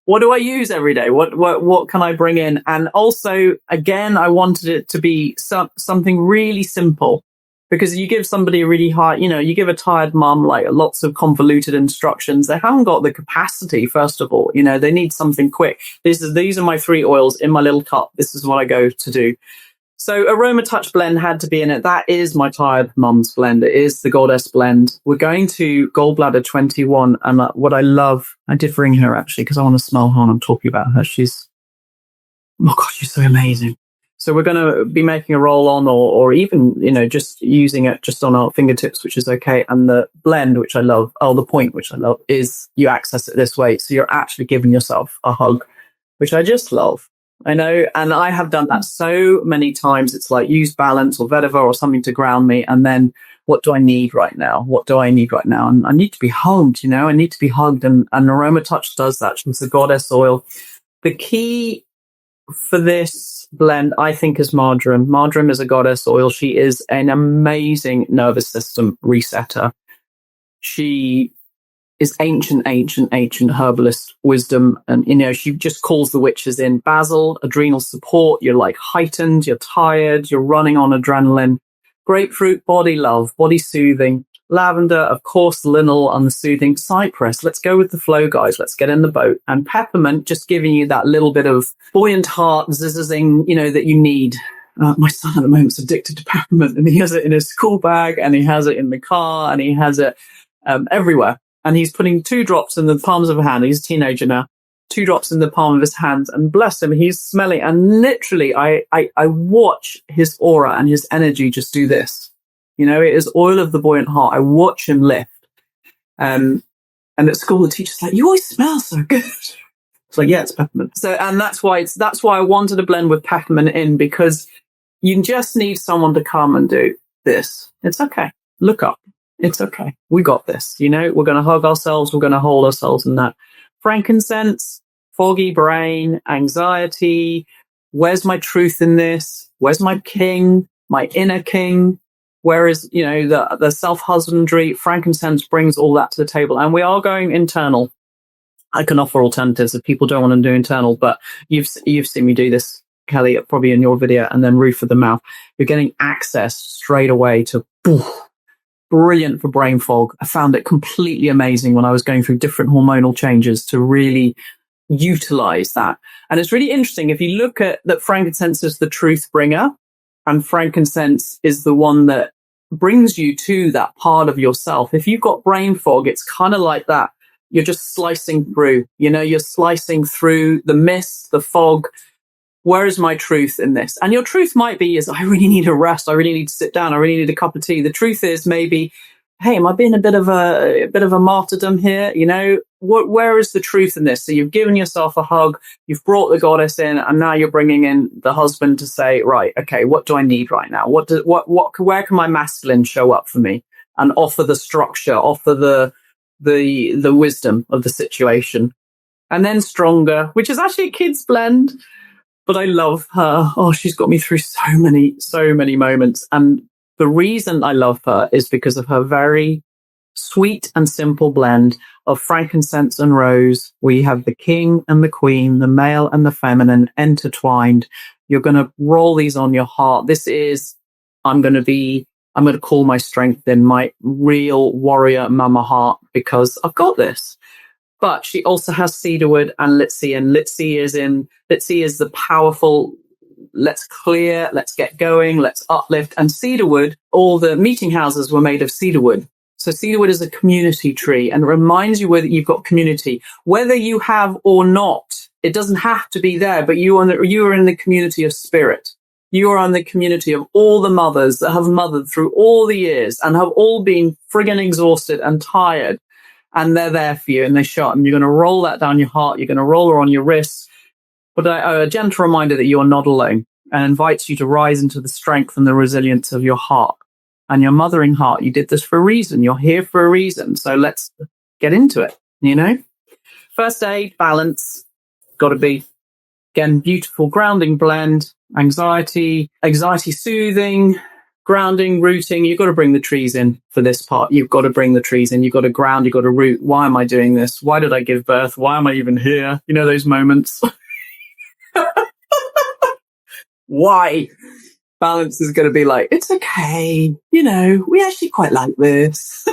Speaker 2: What do I use every day? What can I bring in? And also, again, I wanted it to be something really simple, because you give somebody a really hard, you give a tired mum like lots of convoluted instructions. They haven't got the capacity, first of all. They need something quick. These are my 3 oils in my little cup. This is what I go to do. So Aroma Touch blend had to be in it. That is my tired mum's blend. It is the Goddess blend. We're going to Gallbladder 21. And what I love, I did ring her actually, because I want to smell her when I'm talking about her. She's so amazing. So we're going to be making a roll on or even, just using it just on our fingertips, which is okay. And the blend, which I love, the point, which I love, is you access it this way. So you're actually giving yourself a hug, which I just love. I know. And I have done that so many times. It's like use Balance or vetiver or something to ground me. And then what do I need right now? And I need to be hugged, I need to be hugged. And Aroma Touch does that. She's the Goddess oil. The key for this blend, I think, is marjoram. Marjoram is a Goddess oil. She is an amazing nervous system resetter. She is ancient herbalist wisdom. And, she just calls the witches in. Basil, adrenal support. You're like heightened, you're tired, you're running on adrenaline. Grapefruit, body love, body soothing. Lavender, of course, linalool and the soothing. Cypress, let's go with the flow, guys. Let's get in the boat. And peppermint, just giving you that little bit of buoyant heart, zizzing, that you need. My son at the moment is addicted to peppermint, and he has it in his school bag, and he has it in the car, and he has it everywhere. And he's putting 2 drops in the palms of a hand. He's a teenager now. 2 drops in the palm of his hands, and bless him, he's smelling. And literally, I watch his aura and his energy just do this. It is oil of the buoyant heart. I watch him lift. And at school, the teacher's like, "You always smell so good." It's like, yeah, it's peppermint. So, and that's why I wanted to blend with peppermint in, because you just need someone to come and do this. It's okay. Look up. It's okay. We got this. We're going to hug ourselves. We're going to hold ourselves in that. Frankincense, foggy brain, anxiety. Where's my truth in this? Where's my king? My inner king? Where is, the self-husbandry? Frankincense brings all that to the table. And we are going internal. I can offer alternatives if people don't want to do internal, but you've seen me do this Kelly, probably in your video, and then roof of the mouth. You're getting access straight away to brilliant for brain fog. I found it completely amazing when I was going through different hormonal changes to really utilize that. And it's really interesting. If you look at that, frankincense is the truth bringer, and frankincense is the one that brings you to that part of yourself. If you've got brain fog, it's kind of like that. You're just slicing through, you're slicing through the mist, the fog. Where is my truth in this? And your truth might be I really need a rest. I really need to sit down. I really need a cup of tea. The truth is maybe, hey, am I being a bit of a martyrdom here? Where is the truth in this? So you've given yourself a hug, you've brought the goddess in, and now you're bringing in the husband to say, right, okay, what do I need right now? Where can my masculine show up for me and offer the structure, offer the wisdom of the situation? And then stronger, which is actually a kid's blend. But I love her. Oh, she's got me through so many moments. And the reason I love her is because of her very sweet and simple blend of frankincense and rose. We have the king and the queen, the male and the feminine intertwined. You're going to roll these on your heart. This is, I'm going to call my strength in, my real warrior mama heart, because I've got this. But she also has cedarwood and Litsi, and Litsi is the powerful, let's clear, let's get going, let's uplift. And cedarwood, all the meeting houses were made of cedarwood. So cedarwood is a community tree and reminds you that you've got community, whether you have or not. It doesn't have to be there, but you are in the community of spirit. You are in the community of all the mothers that have mothered through all the years and have all been friggin' exhausted and tired. And they're there for you, and they show up, and you're going to roll that down your heart. You're going to roll her on your wrists. But a gentle reminder that you are not alone, and invites you to rise into the strength and the resilience of your heart and your mothering heart. You did this for a reason. You're here for a reason. So let's get into it, First aid, balance, got to be, again, beautiful grounding blend, anxiety soothing, grounding, rooting. You've got to bring the trees in for this part. You've got to bring the trees in. You've got to ground. You've got to root. Why am I doing this? Why did I give birth? Why am I even here? Those moments. Why? Balance is going to be like, it's okay. We actually quite like this.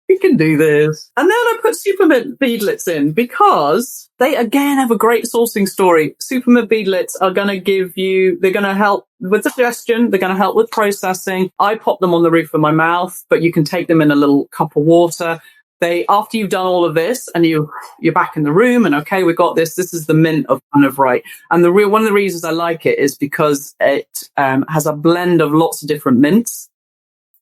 Speaker 2: We can do this. And then I put supermint beadlets in because they, again, have a great sourcing story. Supermint beadlets are going to they're going to help with digestion. They're going to help with processing. I pop them on the roof of my mouth, but you can take them in a little cup of water. After you've done all of this and you're back in the room and, okay, we got this. This is the mint of kind of right. And one of the reasons I like it is because it has a blend of lots of different mints.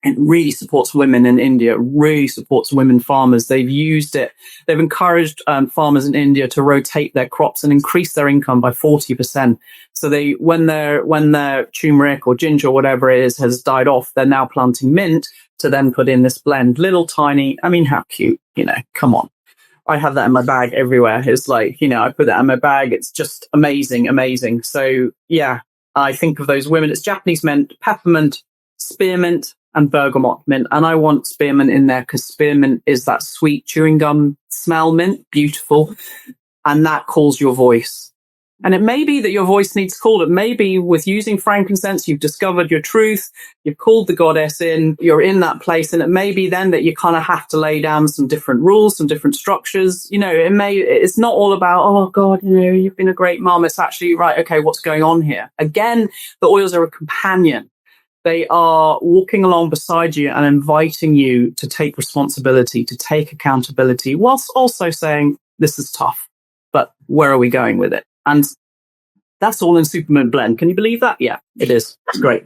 Speaker 2: It really supports women in India, really supports women farmers. They've used it. They've encouraged farmers in India to rotate their crops and increase their income by 40%. So when their turmeric or ginger or whatever it is has died off, they're now planting mint to then put in this blend. Little tiny, how cute, come on. I have that in my bag everywhere. It's like, I put that in my bag. It's just amazing, amazing. So yeah, I think of those women. It's Japanese mint, peppermint, spearmint, and bergamot mint. And I want spearmint in there because spearmint is that sweet chewing gum smell mint, beautiful. And that calls your voice. And it may be that your voice needs called. It may be with using frankincense, you've discovered your truth, you've called the goddess in, you're in that place. And it may be then that you kind of have to lay down some different rules, some different structures. It's not all about, oh God, you've been a great mom. It's actually, right, okay, what's going on here? Again, the oils are a companion. They are walking along beside you and inviting you to take responsibility, to take accountability, whilst also saying, this is tough, but where are we going with it? And that's all in Supermint blend. Can you believe that? Yeah, it is. It's great.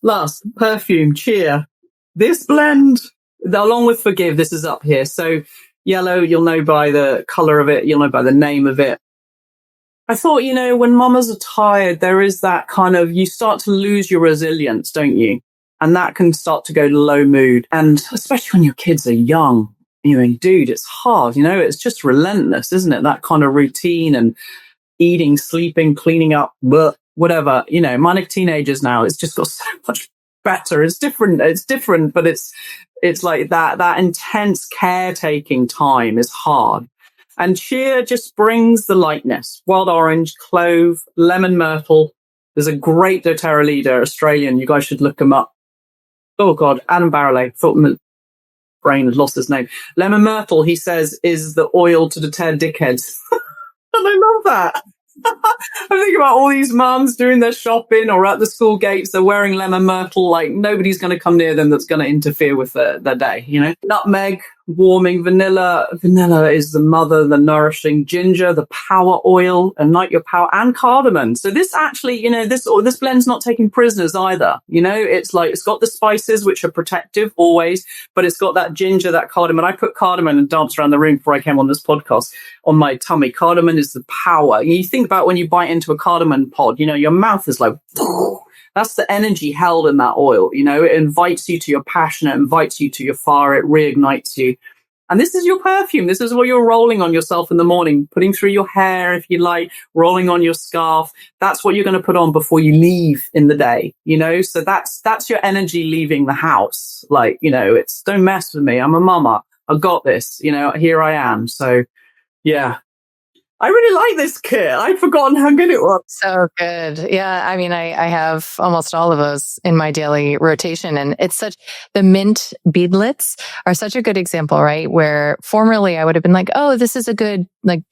Speaker 2: Last, perfume, cheer. This blend, along with forgive, this is up here. So yellow, you'll know by the color of it. You'll know by the name of it. I thought, when mamas are tired, there is that kind of, you start to lose your resilience, don't you? And that can start to go to low mood. And especially when your kids are young, dude, it's hard, it's just relentless, isn't it? That kind of routine and eating, sleeping, cleaning up, whatever, mine are teenagers now. It's just got so much better. It's different, but it's like that intense caretaking time is hard. And cheer just brings the lightness. Wild orange, clove, lemon myrtle. There's a great doTERRA leader, Australian. You guys should look him up. Oh God, Adam Barrelay. Thought my brain had lost his name. Lemon myrtle, he says, is the oil to deter dickheads. And I love that. I'm thinking about all these mums doing their shopping or at the school gates. They're wearing lemon myrtle. Like nobody's going to come near them that's going to interfere with their day, you know. Nutmeg, warming, vanilla. Vanilla is the mother, the nourishing. Ginger, the power oil, ignite your power, and cardamom. So this actually, you know, this blend's not taking prisoners either. You know, it's like, it's got the spices, which are protective always, but it's got that ginger, that cardamom. I put cardamom and danced around the room before I came on this podcast on my tummy. Cardamom is the power. You think about when you bite into a cardamom pod, you know, your mouth is like, that's the energy held in that oil. You know, it invites you to your passion. It invites you to your fire. It reignites you. And this is your perfume. This is what you're rolling on yourself in the morning, putting through your hair, if you like, rolling on your scarf. That's what you're going to put on before you leave in the day, you know? So that's your energy leaving the house. Like, you know, it's don't mess with me. I'm a mama. I've got this, you know, here I am. So yeah. I really like this kit. I'd forgotten how good it was.
Speaker 3: So good. Yeah. I mean, I have almost all of those in my daily rotation, and the mint beadlets are such a good example, right? Where formerly I would have been like, oh, this is a good, like,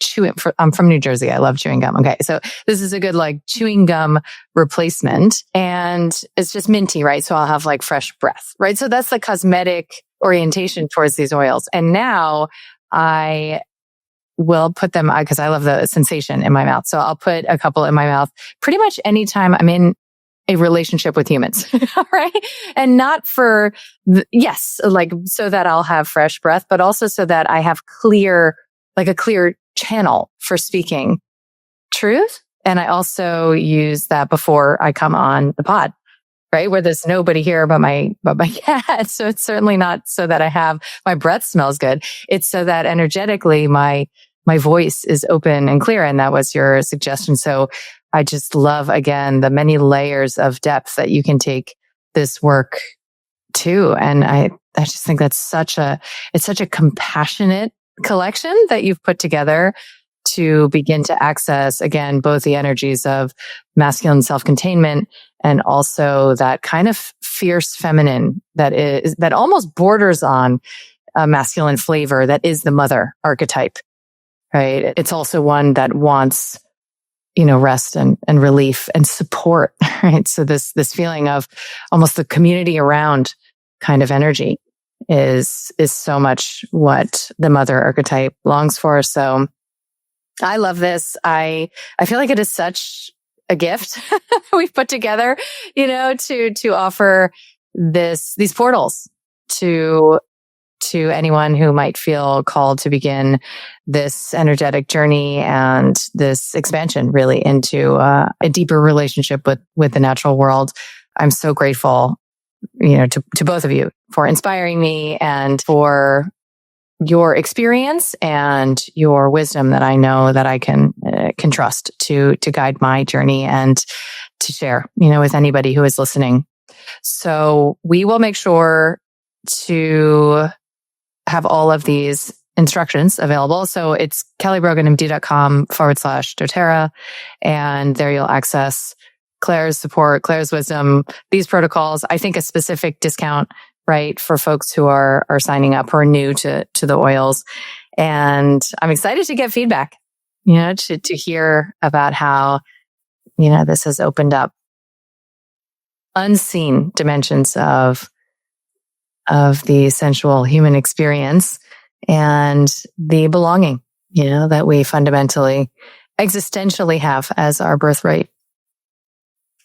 Speaker 3: I'm from New Jersey. I love chewing gum. Okay. So this is a good, like, chewing gum replacement, and it's just minty, right? So I'll have like fresh breath, right? So that's the cosmetic orientation towards these oils. And now I will put them, because I love the sensation in my mouth. So I'll put a couple in my mouth pretty much anytime I'm in a relationship with humans, right? And not for, yes, like so that I'll have fresh breath, but also so that I have a clear channel for speaking truth. And I also use that before I come on the pod, right? Where there's nobody here but my cat. So it's certainly not so that my breath smells good. It's so that energetically my voice is open and clear. And that was your suggestion. So I just love, again, the many layers of depth that you can take this work to. And I just think it's such a compassionate collection that you've put together to begin to access, again, both the energies of masculine self-containment and also that kind of fierce feminine that almost borders on a masculine flavor that is the mother archetype, right? It's also one that wants, you know, rest and relief and support, right? So this feeling of almost the community around kind of energy is so much what the mother archetype longs for. So I love this. I feel like it is such a gift we've put together, you know, to offer these portals to anyone who might feel called to begin this energetic journey and this expansion really into a deeper relationship with the natural world. I'm so grateful, you know, to both of you for inspiring me and for your experience and your wisdom that I know that I can trust to guide my journey and to share, you know, with anybody who is listening. So we will make sure to have all of these instructions available. So it's kellybroganmd.com/doTERRA. And there you'll access Clare's support, Clare's wisdom, these protocols. I think a specific discount, right, for folks who are signing up who are new to the oils. And I'm excited to get feedback, you know, to hear about how, you know, this has opened up unseen dimensions of the sensual human experience and the belonging, you know, that we fundamentally, existentially have as our birthright,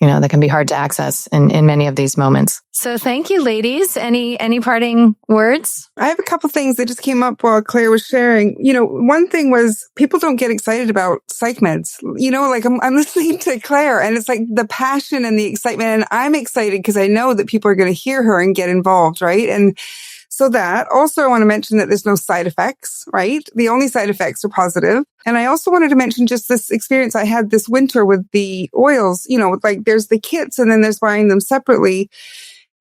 Speaker 3: you know, that can be hard to access in many of these moments. So thank you, ladies. Any parting words?
Speaker 1: I have a couple things that just came up while Claire was sharing. You know, one thing was people don't get excited about psych meds. You know, like I'm listening to Claire and it's like the passion and the excitement. And I'm excited because I know that people are going to hear her and get involved, right? And so that also I want to mention that there's no side effects, right? The only side effects are positive. And I also wanted to mention just this experience I had this winter with the oils, you know, like there's the kits and then there's buying them separately.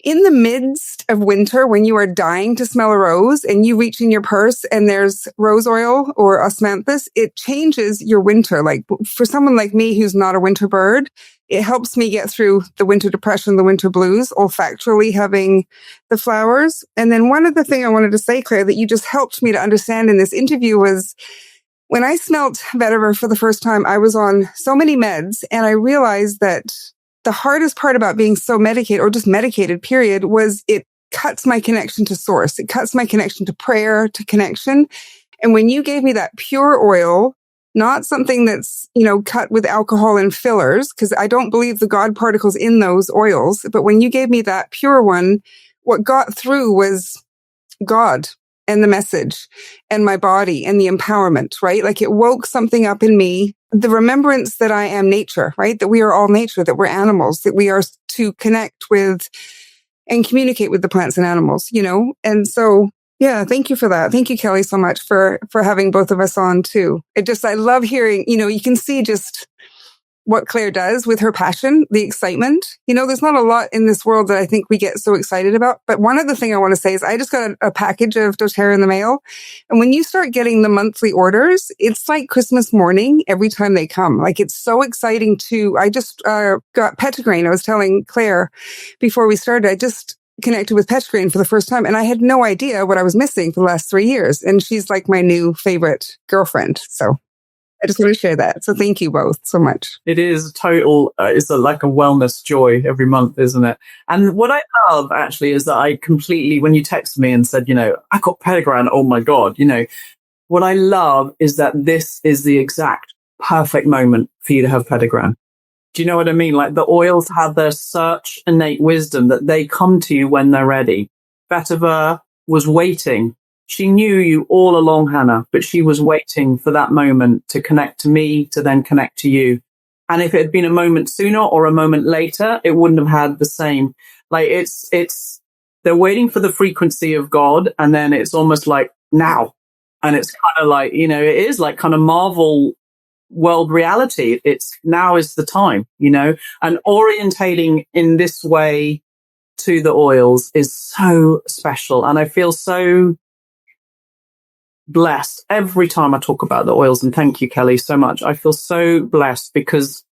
Speaker 1: in the midst of winter, when you are dying to smell a rose and you reach in your purse and there's rose oil or osmanthus, it changes your winter. Like for someone like me who's not a winter bird, it helps me get through the winter depression, the winter blues, olfactorily having the flowers. And then one other thing I wanted to say, Claire, that you just helped me to understand in this interview was when I smelt vetiver for the first time, I was on so many meds and I realized that the hardest part about being so medicated or just medicated, period, was it cuts my connection to source. It cuts my connection to prayer, to connection. And when you gave me that pure oil, not something that's, cut with alcohol and fillers, because I don't believe the God particles in those oils. But when you gave me that pure one, what got through was God and the message and my body and the empowerment, right? Like it woke something up in me, the remembrance that I am nature, right? That we are all nature, that we're animals, that we are to connect with and communicate with the plants and animals, And so, yeah, thank you for that. Thank you, Kelly, so much for having both of us on too. I love hearing, you can see just what Claire does with her passion, the excitement. There's not a lot in this world that I think we get so excited about. But one other thing I want to say is I just got a package of doTERRA in the mail. And when you start getting the monthly orders, it's like Christmas morning every time they come. Like it's so exciting too. I just got Petrigrain. I was telling Claire before we started, I just connected with Petrigrain for the first time. And I had no idea what I was missing for the last 3 years. And she's like my new favorite girlfriend. So I just want to share that. So thank you both so much.
Speaker 2: It is total, like a wellness joy every month, isn't it? And what I love actually is that I completely, when you texted me and said, I got Petrigrain, oh my God, what I love is that this is the exact perfect moment for you to have Petrigrain. Do you know what I mean? Like the oils have their such innate wisdom that they come to you when they're ready. Vetiver was waiting. She knew you all along, Hannah, but she was waiting for that moment to connect to me, to then connect to you. And if it had been a moment sooner or a moment later, it wouldn't have had the same. Like they're waiting for the frequency of God. And then it's almost like now. And it's kind of like, it is like kind of Marvel world reality. It's now is the time, and orientating in this way to the oils is so special. And I feel so blessed every time I talk about the oils. And thank you, Kelly, so much. I feel so blessed because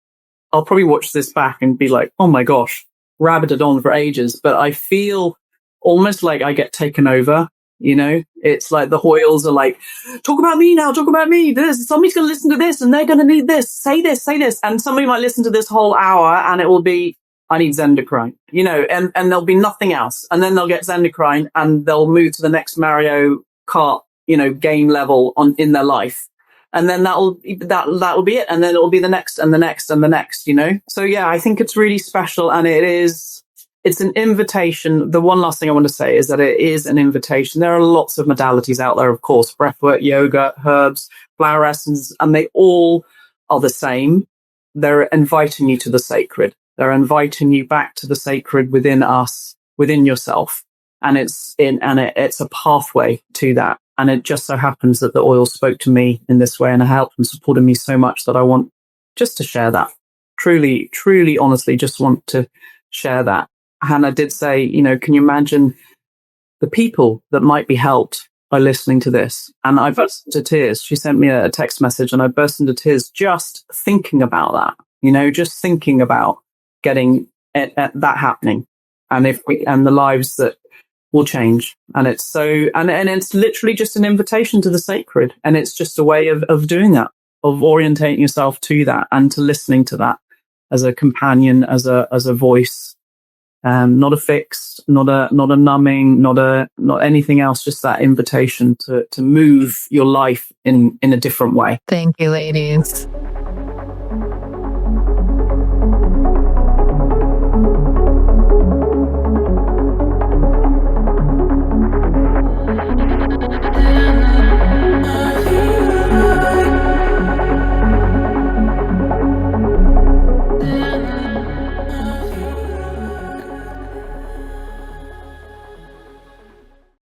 Speaker 2: I'll probably watch this back and be like, oh my gosh, rabbited on for ages. But I feel almost like I get taken over. It's like the oils are like, talk about me now, talk about me. Somebody's going to listen to this and they're going to need this. Say this, say this. And somebody might listen to this whole hour and it will be, I need Zendocrine, and there'll be nothing else. And then they'll get Zendocrine and they'll move to the next Mario Kart, game level in their life. And then that'll be it. And then it'll be the next and the next and the next, So yeah, I think it's really special. And it's an invitation. The one last thing I want to say is that it is an invitation. There are lots of modalities out there, of course, breathwork, yoga, herbs, flower essence, and they all are the same. They're inviting you to the sacred. They're inviting you back to the sacred within us, within yourself. And it's a pathway to that. And it just so happens that the oil spoke to me in this way and helped and supported me so much that I want just to share that. Truly, truly, honestly, just want to share that. Hannah did say, can you imagine the people that might be helped by listening to this? And I burst into tears. She sent me a text message and I burst into tears just thinking about that, just thinking about getting that happening. And the lives that will change. And it's and it's literally just an invitation to the sacred. And it's just a way of doing that, of orientating yourself to that and to listening to that as a companion, as a voice. Not a fix, not a numbing, not anything else, just that invitation to move your life in a different way.
Speaker 3: Thank you, ladies.